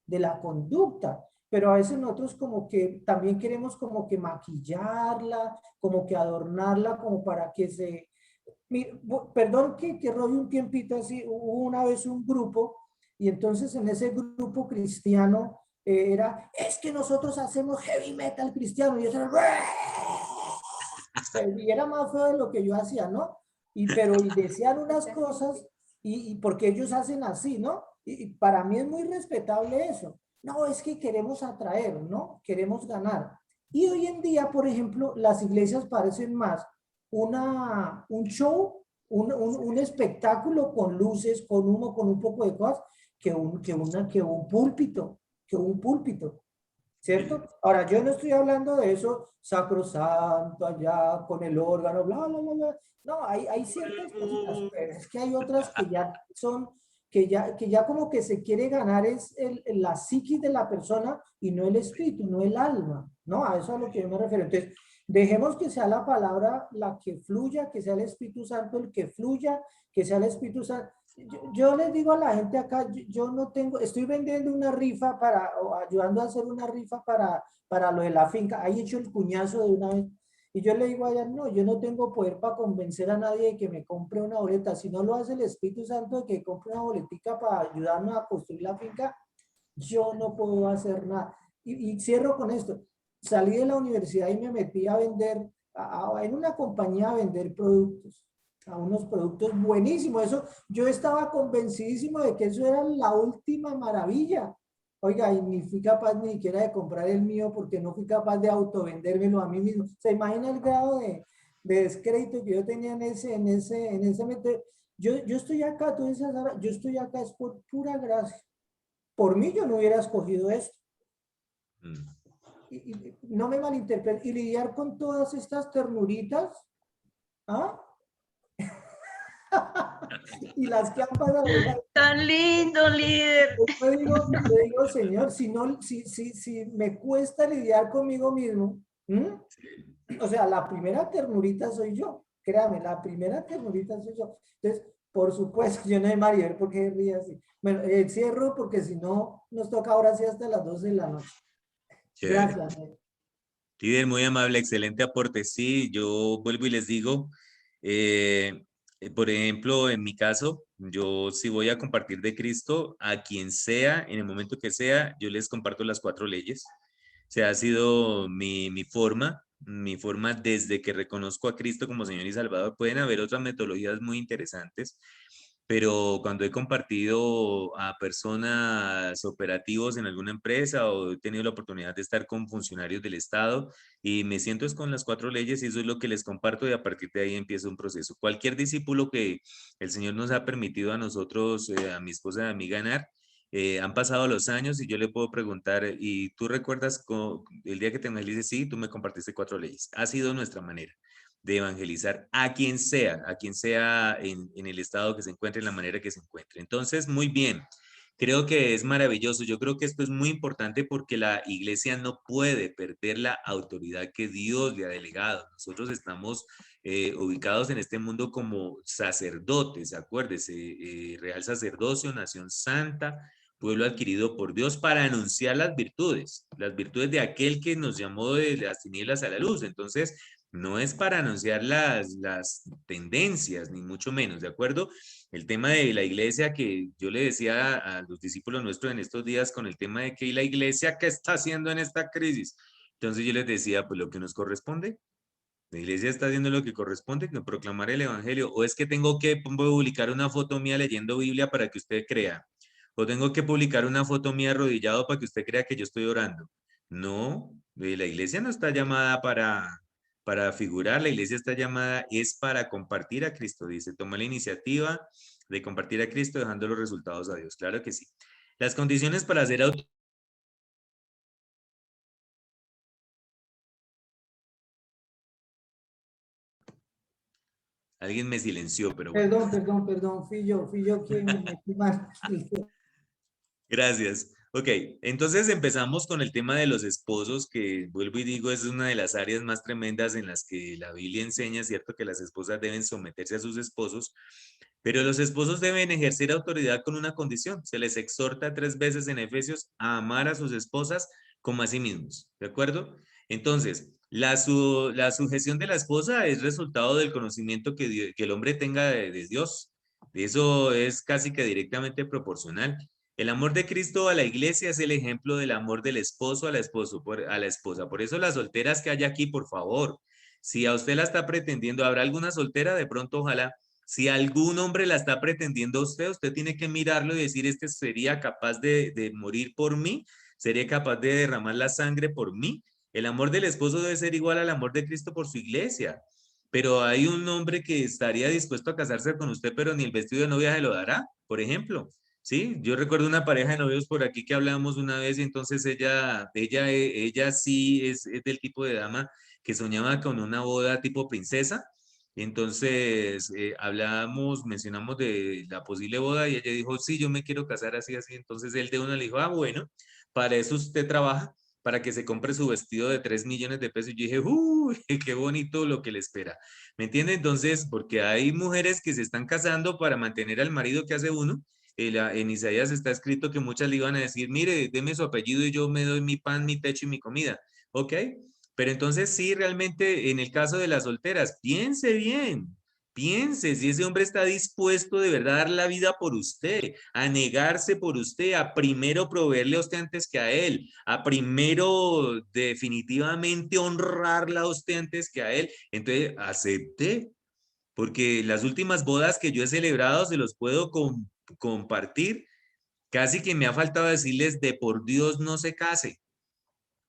de la conducta. Pero a veces nosotros como que también queremos como que maquillarla, como que adornarla, como para que se... Perdón que robe un tiempito así, hubo una vez un grupo y entonces en ese grupo cristiano es que nosotros hacemos heavy metal cristiano y eso era más feo de lo que yo hacía, ¿no? Pero decían unas cosas y porque ellos hacen así, ¿no? Y para mí es muy respetable eso. No, es que queremos atraer, ¿no? Queremos ganar. Y hoy en día, por ejemplo, las iglesias parecen más un show, un espectáculo con luces, con humo, con un poco de cosas, que un púlpito, ¿cierto? Ahora, yo no estoy hablando de eso sacrosanto allá con el órgano, bla, bla, bla, bla. No, hay ciertas cositas, pero es que hay otras que ya son, que ya como que se quiere ganar es la psiquis de la persona y no el espíritu, no el alma, ¿no? A eso es a lo que yo me refiero. Entonces, dejemos que sea la palabra la que fluya, que sea el Espíritu Santo el que fluya, que sea el Espíritu Santo. Yo les digo a la gente acá, yo no tengo, estoy vendiendo una rifa o ayudando a hacer una rifa para lo de la finca. Ahí he hecho el cuñazo de una vez. Y yo le digo allá, no, yo no tengo poder para convencer a nadie de que me compre una boleta. Si no lo hace el Espíritu Santo de que compre una boletica para ayudarnos a construir la finca, yo no puedo hacer nada. Y cierro con esto. Salí de la universidad y me metí a vender, en una compañía a vender productos, a unos productos buenísimos. Eso, yo estaba convencidísimo de que eso era la última maravilla. Oiga, y ni fui capaz ni siquiera de comprar el mío porque no fui capaz de autovendérmelo a mí mismo. ¿Se imagina el grado de descrédito que yo tenía en ese momento? Yo estoy acá, tú dices, yo estoy acá es por pura gracia. Por mí yo no hubiera escogido esto. Y no me malinterpreten, y lidiar con todas estas ternuritas, ¿ah? Y las que han pasado. Tan lindo, líder. Yo digo, Señor, si me cuesta lidiar conmigo mismo, o sea, la primera ternurita soy yo, créame, la primera ternurita soy yo. Entonces, por supuesto, yo no hay Maribel porque ríe así. Bueno, cierro porque si no, nos toca ahora sí hasta las 12 de la noche. Chévere. Gracias. Líder, muy amable, excelente aporte. Sí, yo vuelvo y les digo, por ejemplo, en mi caso, yo si voy a compartir de Cristo a quien sea, en el momento que sea, yo les comparto las 4 leyes. O sea, ha sido mi forma desde que reconozco a Cristo como Señor y Salvador. Pueden haber otras metodologías muy interesantes, pero cuando he compartido a personas operativos en alguna empresa o he tenido la oportunidad de estar con funcionarios del Estado y me siento es con las 4 leyes y eso es lo que les comparto y a partir de ahí empieza un proceso. Cualquier discípulo que el Señor nos ha permitido a nosotros, a mi esposa y a mí ganar, han pasado los años y yo le puedo preguntar, ¿y tú recuerdas el día que te evangelices? Sí, tú me compartiste 4 leyes. Ha sido nuestra manera de evangelizar a quien sea en el estado que se encuentre, en la manera que se encuentre. Entonces, muy bien. Creo que es maravilloso. Yo creo que esto es muy importante porque la iglesia no puede perder la autoridad que Dios le ha delegado. Nosotros estamos ubicados en este mundo como sacerdotes, acuérdese, real sacerdocio, nación santa, pueblo adquirido por Dios para anunciar las virtudes de aquel que nos llamó de las tinieblas a la luz. Entonces, no es para anunciar las tendencias, ni mucho menos, ¿de acuerdo? El tema de la iglesia que yo le decía a los discípulos nuestros en estos días con el tema de que la iglesia, ¿qué está haciendo en esta crisis? Entonces yo les decía, pues lo que nos corresponde. La iglesia está haciendo lo que corresponde, que proclamar el evangelio. O es que tengo que publicar una foto mía leyendo Biblia para que usted crea. O tengo que publicar una foto mía arrodillado para que usted crea que yo estoy orando. No, la iglesia no está llamada para figurar, la iglesia está llamada es para compartir a Cristo, dice, toma la iniciativa de compartir a Cristo dejando los resultados a Dios. Claro que sí. Las condiciones para ser Alguien me silenció, pero bueno. Perdón, fui yo quien me metí mal. Gracias. Ok, entonces empezamos con el tema de los esposos, que vuelvo y digo, es una de las áreas más tremendas en las que la Biblia enseña, ¿cierto? Que las esposas deben someterse a sus esposos, pero los esposos deben ejercer autoridad con una condición. Se les exhorta 3 veces en Efesios a amar a sus esposas como a sí mismos, ¿de acuerdo? Entonces, la sujeción de la esposa es resultado del conocimiento que el hombre tenga de Dios. Eso es casi que directamente proporcional. El amor de Cristo a la iglesia es el ejemplo del amor del esposo a la esposa. Por eso las solteras que hay aquí, por favor, si a usted la está pretendiendo, habrá alguna soltera, de pronto ojalá, si algún hombre la está pretendiendo a usted, usted tiene que mirarlo y decir, este sería capaz de morir por mí, sería capaz de derramar la sangre por mí. El amor del esposo debe ser igual al amor de Cristo por su iglesia. Pero hay un hombre que estaría dispuesto a casarse con usted, pero ni el vestido de novia se lo dará, por ejemplo. Sí, yo recuerdo una pareja de novios por aquí que hablábamos una vez y entonces ella sí es del tipo de dama que soñaba con una boda tipo princesa. Entonces mencionamos de la posible boda y ella dijo, sí, yo me quiero casar así, así. Entonces él de una le dijo, ah, bueno, para eso usted trabaja, para que se compre su vestido de 3 millones de pesos. Y yo dije, uy, qué bonito lo que le espera. ¿Me entiende? Entonces, porque hay mujeres que se están casando para mantener al marido que hace uno. En Isaías está escrito que muchas le iban a decir, mire, deme su apellido y yo me doy mi pan, mi techo y mi comida. ¿Ok? Pero entonces sí, realmente en el caso de las solteras, piense bien, piense si ese hombre está dispuesto de verdad a dar la vida por usted, a negarse por usted, a primero proveerle a usted antes que a él, a primero definitivamente honrarla a usted antes que a él. Entonces, acepte, porque las últimas bodas que yo he celebrado se los puedo compartir. Casi que me ha faltado decirles de por Dios no se case.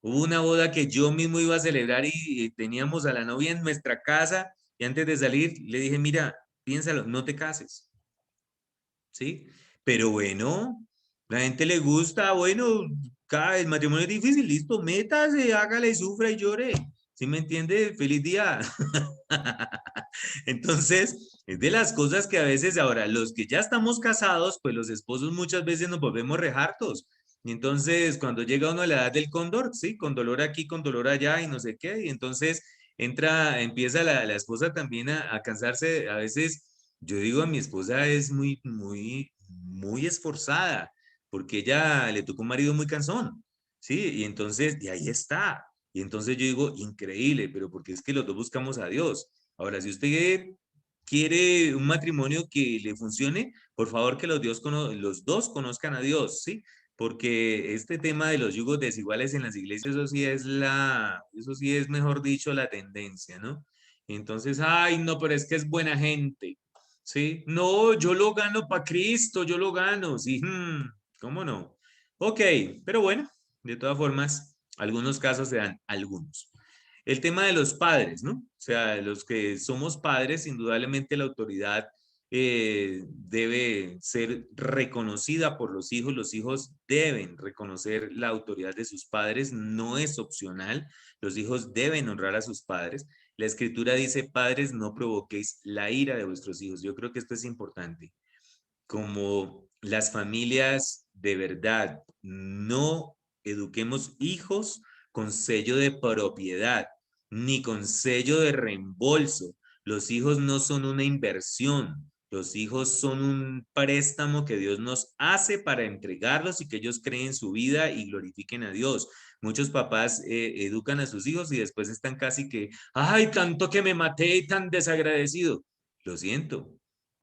Hubo una boda que yo mismo iba a celebrar y teníamos a la novia en nuestra casa y antes de salir le dije, mira, piénsalo, no te cases. ¿Sí? Pero bueno, la gente le gusta, bueno, el matrimonio es difícil, listo, métase, hágale, sufra y llore. ¿Sí me entiende? Feliz día. Entonces, es de las cosas que a veces ahora, los que ya estamos casados, pues los esposos muchas veces nos volvemos rejartos. Y entonces, cuando llega uno a la edad del cóndor, sí, con dolor aquí, con dolor allá y no sé qué, y entonces empieza la esposa también a cansarse. A veces, yo digo, a mi esposa es muy esforzada, porque ella le tocó un marido muy cansón, sí, y entonces, de ahí está. Y entonces yo digo, increíble, pero porque es que los dos buscamos a Dios. Ahora, si usted quiere un matrimonio que le funcione, por favor que los dos conozcan a Dios, ¿sí? Porque este tema de los yugos desiguales en las iglesias, eso sí es, mejor dicho, la tendencia, ¿no? Entonces, ay, no, pero es que es buena gente, ¿sí? No, yo lo gano para Cristo, yo lo gano, ¿sí? ¿Cómo no? Ok, pero bueno, de todas formas, algunos casos se dan, algunos. El tema de los padres, ¿no? O sea, los que somos padres, indudablemente la autoridad debe ser reconocida por los hijos deben reconocer la autoridad de sus padres, no es opcional, los hijos deben honrar a sus padres. La escritura dice, padres, no provoquéis la ira de vuestros hijos. Yo creo que esto es importante. Como las familias de verdad, no eduquemos hijos con sello de propiedad, ni con sello de reembolso. Los hijos no son una inversión. Los hijos son un préstamo que Dios nos hace para entregarlos y que ellos creen su vida y glorifiquen a Dios. Muchos papás educan a sus hijos y después están casi que, ay, tanto que me maté y tan desagradecido. Lo siento,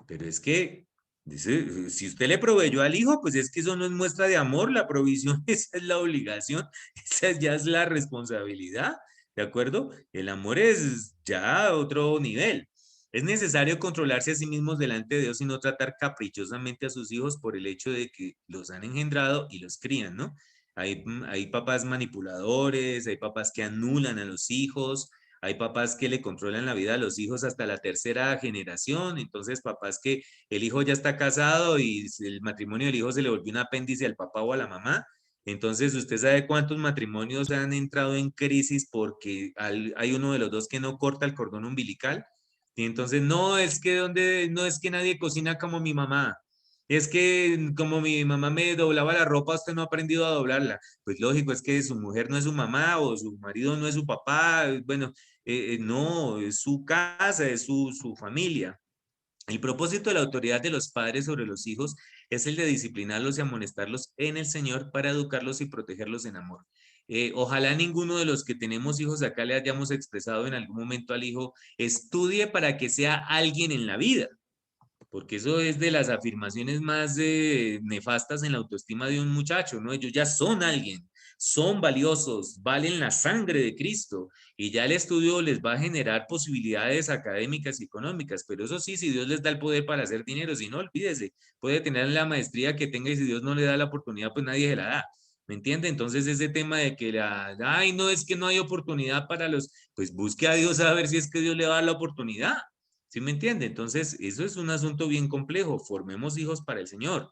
pero es que, dice, si usted le proveyó al hijo, pues es que eso no es muestra de amor, la provisión, esa es la obligación, esa ya es la responsabilidad, ¿de acuerdo? El amor es ya otro nivel. Es necesario controlarse a sí mismos delante de Dios y no tratar caprichosamente a sus hijos por el hecho de que los han engendrado y los crían, ¿no? Hay papás manipuladores, hay papás que anulan a los hijos, hay papás que le controlan la vida a los hijos hasta la tercera generación, entonces papás que el hijo ya está casado y el matrimonio del hijo se le volvió un apéndice al papá o a la mamá. Entonces, ¿usted sabe cuántos matrimonios han entrado en crisis porque hay uno de los dos que no corta el cordón umbilical? Y entonces, no es que nadie cocina como mi mamá. Es que como mi mamá me doblaba la ropa, usted no ha aprendido a doblarla. Pues lógico, es que su mujer no es su mamá o su marido no es su papá. Bueno, no, es su casa, es su familia. El propósito de la autoridad de los padres sobre los hijos es el de disciplinarlos y amonestarlos en el Señor para educarlos y protegerlos en amor. Ojalá ninguno de los que tenemos hijos acá le hayamos expresado en algún momento al hijo, estudie para que sea alguien en la vida, porque eso es de las afirmaciones más nefastas en la autoestima de un muchacho, ¿no? Ellos ya son alguien, son valiosos, valen la sangre de Cristo, y ya el estudio les va a generar posibilidades académicas y económicas, pero eso sí, si Dios les da el poder para hacer dinero, si no, olvídese, puede tener la maestría que tenga y si Dios no le da la oportunidad, pues nadie se la da. ¿Me entiende? Entonces ese tema de que ay, no, es que no hay oportunidad para los, pues busque a Dios a ver si es que Dios le va a dar la oportunidad. ¿Sí me entiende? Entonces, eso es un asunto bien complejo. Formemos hijos para el Señor.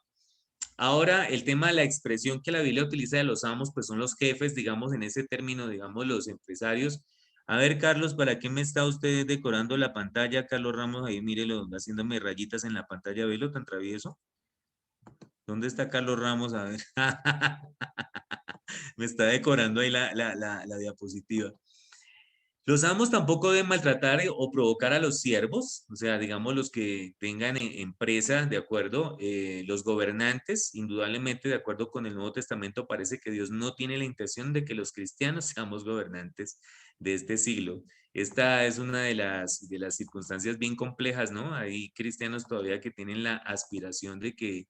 Ahora, el tema de la expresión que la Biblia utiliza de los amos, pues son los jefes, digamos, en ese término, digamos, los empresarios. A ver, Carlos, ¿para qué me está usted decorando la pantalla? Carlos Ramos, ahí mírelo, haciéndome rayitas en la pantalla, ¿velo tan travieso? ¿Dónde está Carlos Ramos? A ver. Me está decorando ahí la diapositiva. Los amos tampoco deben maltratar o provocar a los siervos, o sea, digamos los que tengan empresa, ¿de acuerdo? Los gobernantes, indudablemente, de acuerdo con el Nuevo Testamento, parece que Dios no tiene la intención de que los cristianos seamos gobernantes de este siglo. Esta es una de las circunstancias bien complejas, ¿no? Hay cristianos todavía que tienen la aspiración de que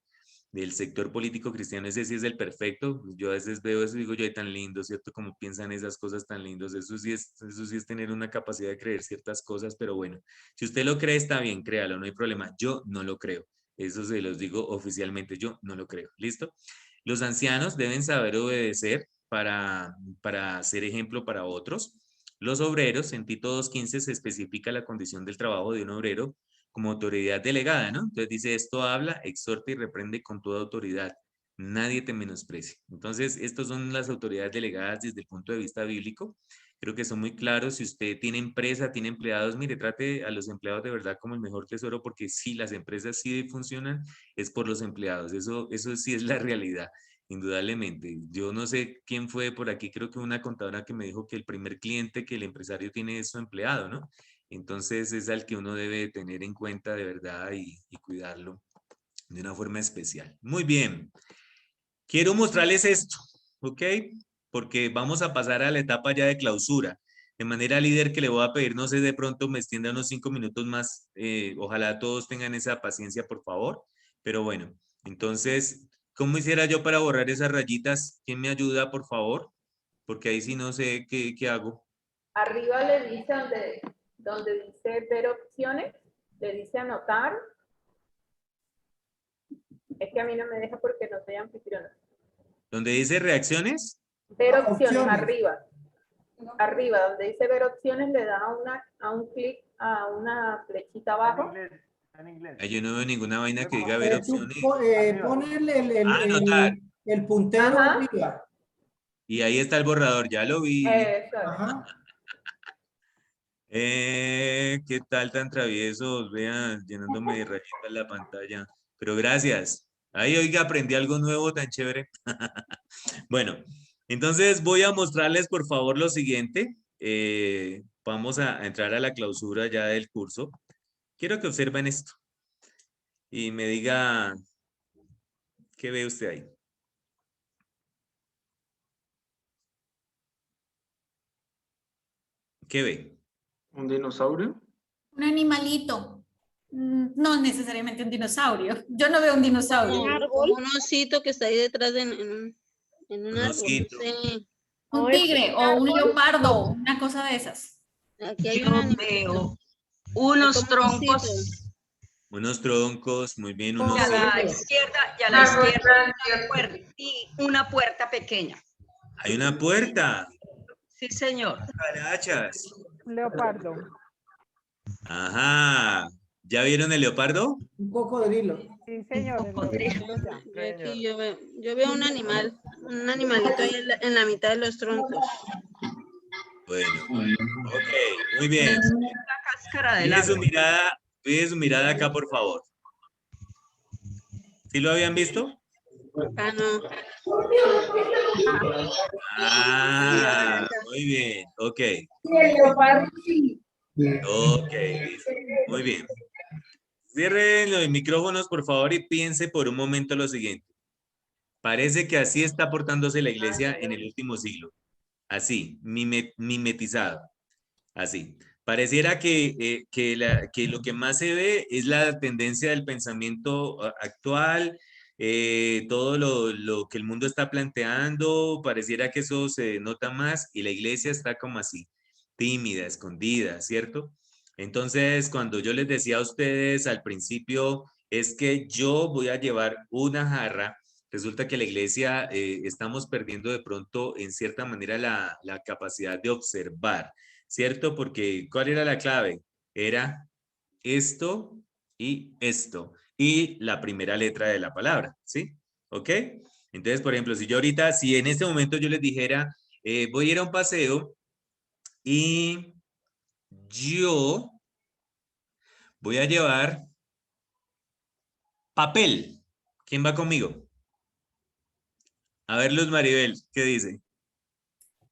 del sector político cristiano, ese sí es el perfecto. Yo a veces veo eso y digo, yo, ay, tan lindo, ¿cierto? Como piensan esas cosas tan lindos. Eso sí es tener una capacidad de creer ciertas cosas, pero bueno, si usted lo cree, está bien, créalo, no hay problema. Yo no lo creo. Eso se los digo oficialmente, yo no lo creo. ¿Listo? Los ancianos deben saber obedecer para ser ejemplo para otros. Los obreros, en Tito 2:15 se especifica la condición del trabajo de un obrero como autoridad delegada, ¿no? Entonces dice, esto habla, exhorta y reprende con toda autoridad. Nadie te menosprecie. Entonces, estas son las autoridades delegadas desde el punto de vista bíblico. Creo que son muy claros. Si usted tiene empresa, tiene empleados, mire, trate a los empleados de verdad como el mejor tesoro, porque si las empresas sí funcionan, es por los empleados. Eso sí es la realidad, indudablemente. Yo no sé quién fue por aquí, creo que una contadora que me dijo que el primer cliente que el empresario tiene es su empleado, ¿no? Entonces es al que uno debe tener en cuenta de verdad y cuidarlo de una forma especial. Muy bien. Quiero mostrarles esto, ¿ok? Porque vamos a pasar a la etapa ya de clausura. De manera, líder, que le voy a pedir, no sé, de pronto me extienda unos 5 minutos más. Ojalá todos tengan esa paciencia, por favor. Pero bueno, entonces, ¿cómo hiciera yo para borrar esas rayitas? ¿Quién me ayuda, por favor? Porque ahí sí no sé qué hago. Arriba le dice donde dice ver opciones, le dice anotar. Es que a mí no me deja porque no soy anfitriona. ¿Donde dice reacciones? Ver opciones, arriba. Arriba, donde dice ver opciones, le da a un clic a una flechita abajo. Ay, yo no veo ninguna vaina que diga ver opciones. Ponerle Anotar. el puntero arriba. Y ahí está el borrador, ya lo vi. Ajá. ¿Qué tal tan traviesos? Vean, llenándome de rayitas la pantalla. Pero gracias. Ahí, oiga, aprendí algo nuevo tan chévere. Bueno, entonces voy a mostrarles, por favor, lo siguiente. Vamos a entrar a la clausura ya del curso. Quiero que observen esto y me diga qué ve usted ahí. ¿Qué ve? ¿Un dinosaurio? Un animalito. No necesariamente un dinosaurio. Yo no veo un dinosaurio. Como un osito que está ahí detrás en un árbol. osito. Sí. Un tigre o un leopardo, una cosa de esas. Aquí hay Yo un animal. veo unos Como un troncos osito. Unos troncos, muy bien, y unos a la osito. izquierda, una puerta pequeña. Hay una puerta. Sí, señor. Carachas. Un leopardo. Ajá. ¿Ya vieron el leopardo? Un cocodrilo. Sí, señor. el leopardo ya. Yo aquí yo veo un animalito ahí en la mitad de los troncos. Bueno, ok, muy bien. La cáscara del Fije árbol. su mirada acá, por favor. ¿Sí lo habían visto? Ah, no. Ah, muy bien, ok. Ok, listo. Muy bien. Cierren los micrófonos, por favor, y piense por un momento lo siguiente. Parece que así está portándose la iglesia en el último siglo. Así, mimetizado. Así. Pareciera que lo que más se ve es la tendencia del pensamiento actual, todo lo que el mundo está planteando, pareciera que eso se nota más y la iglesia está como así, tímida, escondida, ¿cierto? Entonces, cuando yo les decía a ustedes al principio, es que yo voy a llevar una jarra, resulta que la iglesia estamos perdiendo de pronto en cierta manera la capacidad de observar, ¿cierto? Porque ¿cuál era la clave? Era esto y esto y la primera letra de la palabra, ¿sí? ¿Ok? Entonces, por ejemplo, si en este momento yo les dijera, voy a ir a un paseo y yo voy a llevar papel. ¿Quién va conmigo? A ver, Luz Maribel, ¿qué dice?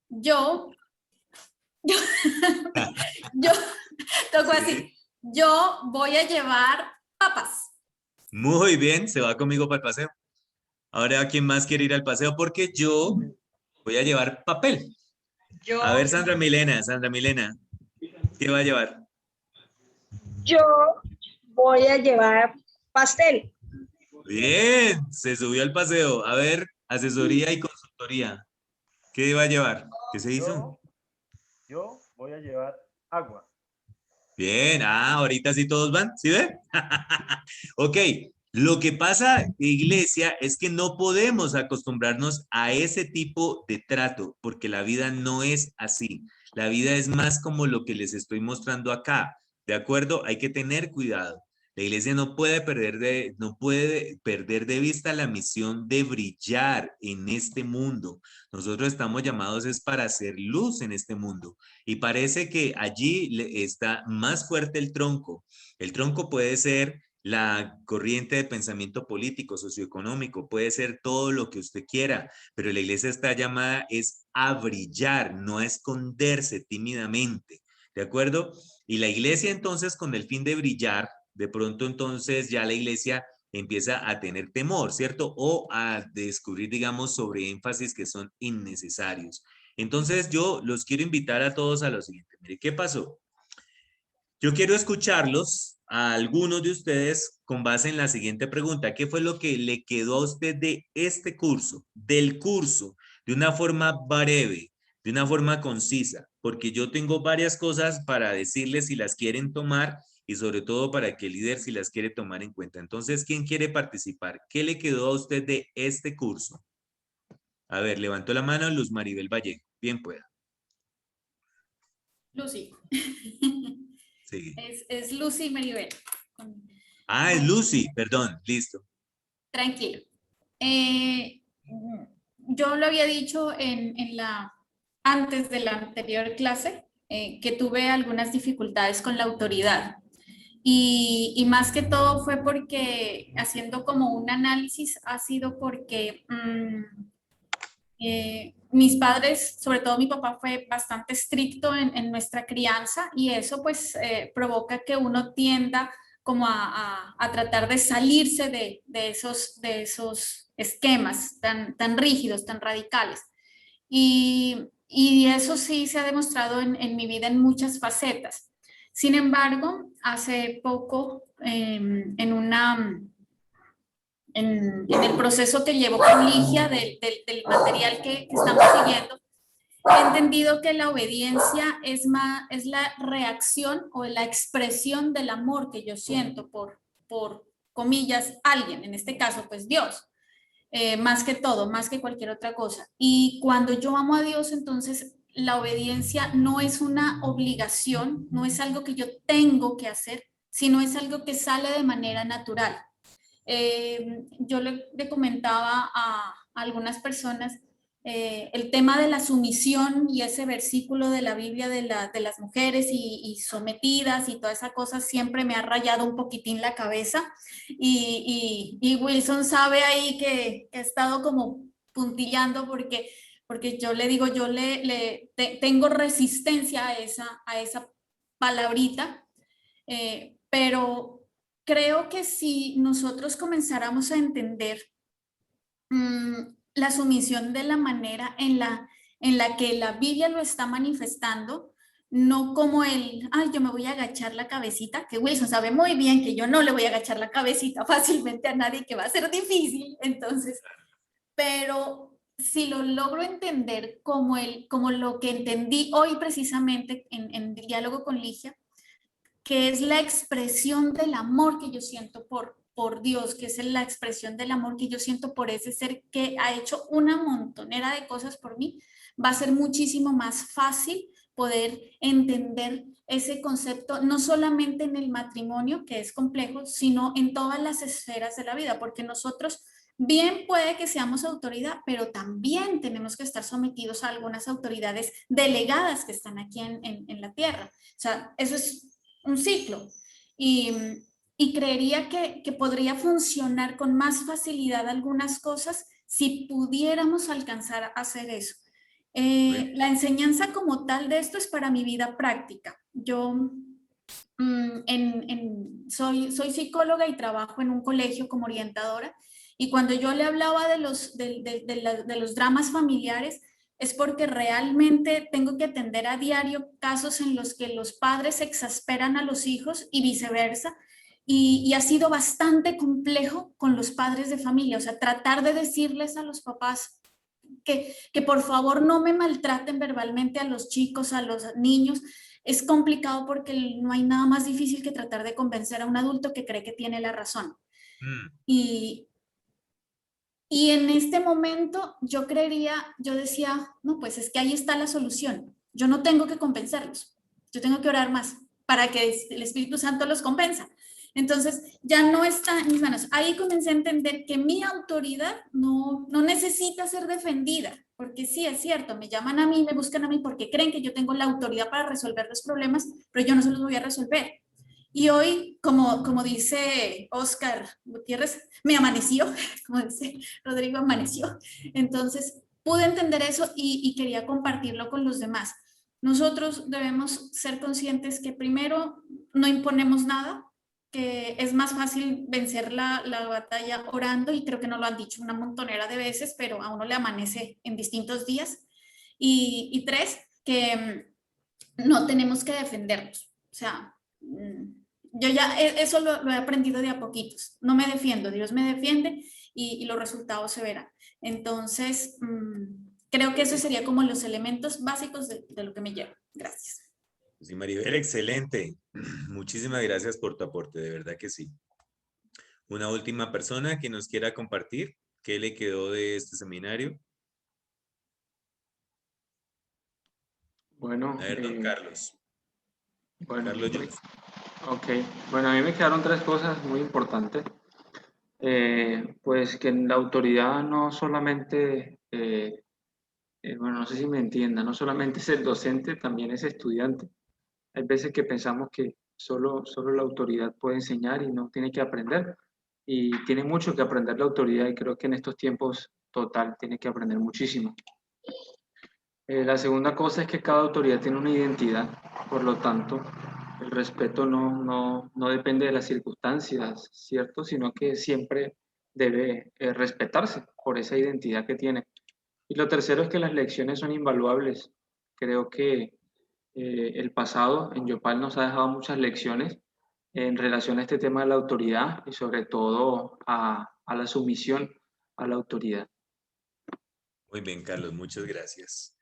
Yo toco así. Yo voy a llevar papas. Muy bien, se va conmigo para el paseo. Ahora, ¿quién más quiere ir al paseo? Porque yo voy a llevar papel. A ver, Sandra Milena, ¿qué va a llevar? Yo voy a llevar pastel. Bien, se subió al paseo. A ver, asesoría y consultoría. ¿Qué va a llevar? ¿Qué se hizo? Yo voy a llevar agua. Bien, ahorita sí todos van, ¿sí ven? Ok, lo que pasa, iglesia, es que no podemos acostumbrarnos a ese tipo de trato, porque la vida no es así. La vida es más como lo que les estoy mostrando acá, ¿de acuerdo? Hay que tener cuidado. La iglesia no puede perder de vista la misión de brillar en este mundo. Nosotros estamos llamados es para hacer luz en este mundo. Y parece que allí está más fuerte el tronco. El tronco puede ser la corriente de pensamiento político, socioeconómico, puede ser todo lo que usted quiera, pero la iglesia está llamada es a brillar, no a esconderse tímidamente, ¿de acuerdo? Y la iglesia entonces con el fin de brillar, de pronto entonces ya la iglesia empieza a tener temor, ¿cierto? O a descubrir, digamos, sobre énfasis que son innecesarios. Entonces yo los quiero invitar a todos a lo siguiente. Mire, ¿qué pasó? Yo quiero escucharlos a algunos de ustedes con base en la siguiente pregunta. ¿Qué fue lo que le quedó a usted de este curso, del curso, de una forma breve, de una forma concisa? Porque yo tengo varias cosas para decirles si las quieren tomar y sobre todo para que el líder si las quiere tomar en cuenta. Entonces, ¿quién quiere participar? ¿Qué le quedó a usted de este curso? A ver, levantó la mano Luz Maribel Vallejo. Bien pueda. Lucy. Sí. Es Lucy Maribel. Ah, es Lucy, perdón, listo. Tranquilo. Yo lo había dicho antes de la anterior clase, que tuve algunas dificultades con la autoridad. Y más que todo fue porque, haciendo como un análisis, ha sido porque mis padres, sobre todo mi papá, fue bastante estricto en nuestra crianza y eso pues provoca que uno tienda como a tratar de salirse de esos esquemas tan rígidos, tan radicales. Y eso sí se ha demostrado en mi vida en muchas facetas. Sin embargo, hace poco, en el proceso que llevo con Ligia, del material que estamos siguiendo, he entendido que la obediencia es la reacción o la expresión del amor que yo siento por comillas, alguien, en este caso, pues Dios. Más que todo, más que cualquier otra cosa. Y cuando yo amo a Dios, entonces la obediencia no es una obligación, no es algo que yo tengo que hacer, sino es algo que sale de manera natural. Yo le comentaba a algunas personas el tema de la sumisión y ese versículo de la Biblia de las mujeres y sometidas y toda esa cosa siempre me ha rayado un poquitín la cabeza y Wilson sabe ahí que he estado como puntillando porque yo le digo, tengo resistencia a esa palabrita, pero creo que si nosotros comenzáramos a entender la sumisión de la manera en la que la Biblia lo está manifestando, no como ay, yo me voy a agachar la cabecita, que Wilson sabe muy bien que yo no le voy a agachar la cabecita fácilmente a nadie, que va a ser difícil, entonces, pero si lo logro entender como lo que entendí hoy precisamente en diálogo con Ligia, que es la expresión del amor que yo siento por Dios, que es la expresión del amor que yo siento por ese ser que ha hecho una montonera de cosas por mí, va a ser muchísimo más fácil poder entender ese concepto, no solamente en el matrimonio, que es complejo, sino en todas las esferas de la vida, porque nosotros bien puede que seamos autoridad, pero también tenemos que estar sometidos a algunas autoridades delegadas que están aquí en la tierra. O sea, eso es un ciclo. Y creería que podría funcionar con más facilidad algunas cosas si pudiéramos alcanzar a hacer eso. La enseñanza como tal de esto es para mi vida práctica. Yo soy psicóloga y trabajo en un colegio como orientadora, y cuando yo le hablaba de los dramas familiares, es porque realmente tengo que atender a diario casos en los que los padres exasperan a los hijos y viceversa, y ha sido bastante complejo con los padres de familia, o sea, tratar de decirles a los papás que por favor no me maltraten verbalmente a los chicos, a los niños, es complicado porque no hay nada más difícil que tratar de convencer a un adulto que cree que tiene la razón. Y en este momento yo decía, no, pues es que ahí está la solución. Yo no tengo que convencerlos, yo tengo que orar más para que el Espíritu Santo los convenza. Entonces ya no está en mis manos. Ahí comencé a entender que mi autoridad no necesita ser defendida, porque sí, es cierto, me llaman a mí, me buscan a mí porque creen que yo tengo la autoridad para resolver los problemas, pero yo no se los voy a resolver. Y hoy, como dice Oscar Gutiérrez, me amaneció, como dice Rodrigo, amaneció. Entonces, pude entender eso y quería compartirlo con los demás. Nosotros debemos ser conscientes que primero no imponemos nada, que es más fácil vencer la batalla orando, y creo que nos lo han dicho una montonera de veces, pero a uno le amanece en distintos días. Y tres, que no tenemos que defendernos. O sea, yo ya eso lo he aprendido de a poquitos. No me defiendo, Dios me defiende y los resultados se verán. Entonces, creo que eso sería como los elementos básicos de lo que me lleva. Gracias. Sí, Maribel, excelente. Muchísimas gracias por tu aporte, de verdad que sí. Una última persona que nos quiera compartir, ¿qué le quedó de este seminario? Bueno, a ver, don Carlos. Bueno, Carlos Jones. Ok, bueno, a mí me quedaron tres cosas muy importantes. Pues que la autoridad no solamente, bueno, no sé si me entienda, no solamente es el docente, también es estudiante. Hay veces que pensamos que Solo la autoridad puede enseñar y no tiene que aprender. Y tiene mucho que aprender la autoridad y creo que en estos tiempos total tiene que aprender muchísimo. La segunda cosa es que cada autoridad tiene una identidad, por lo tanto, el respeto no depende de las circunstancias, ¿cierto? Sino que siempre debe respetarse por esa identidad que tiene. Y lo tercero es que las lecciones son invaluables. Creo que el pasado en Yopal nos ha dejado muchas lecciones en relación a este tema de la autoridad y sobre todo a la sumisión a la autoridad. Muy bien, Carlos, muchas gracias.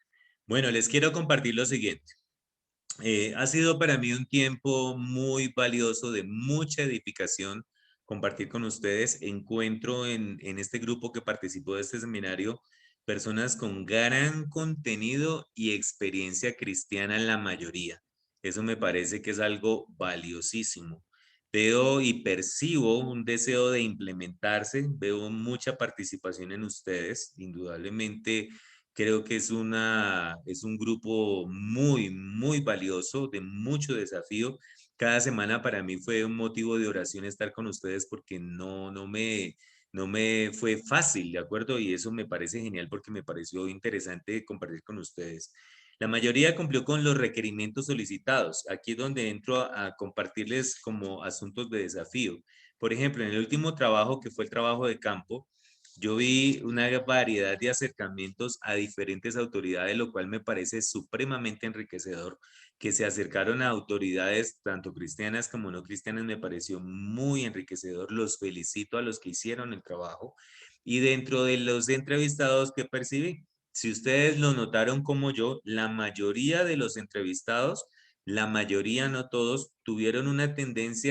Bueno, les quiero compartir lo siguiente. Ha sido para mí un tiempo muy valioso, de mucha edificación, compartir con ustedes. Encuentro en este grupo que participó de este seminario personas con gran contenido y experiencia cristiana, la mayoría. Eso me parece que es algo valiosísimo. Veo y percibo un deseo de implementarse, veo mucha participación en ustedes, indudablemente. Creo que es un grupo muy, muy valioso, de mucho desafío. Cada semana para mí fue un motivo de oración estar con ustedes porque no me fue fácil, ¿de acuerdo? Y eso me parece genial porque me pareció interesante compartir con ustedes. La mayoría cumplió con los requerimientos solicitados. Aquí es donde entro a compartirles como asuntos de desafío. Por ejemplo, en el último trabajo, que fue el trabajo de campo, yo vi una variedad de acercamientos a diferentes autoridades, lo cual me parece supremamente enriquecedor. Que se acercaron a autoridades tanto cristianas como no cristianas me pareció muy enriquecedor. Los felicito a los que hicieron el trabajo. Y dentro de los entrevistados que percibí, si ustedes lo notaron como yo, la mayoría de los entrevistados, la mayoría, no todos, tuvieron una tendencia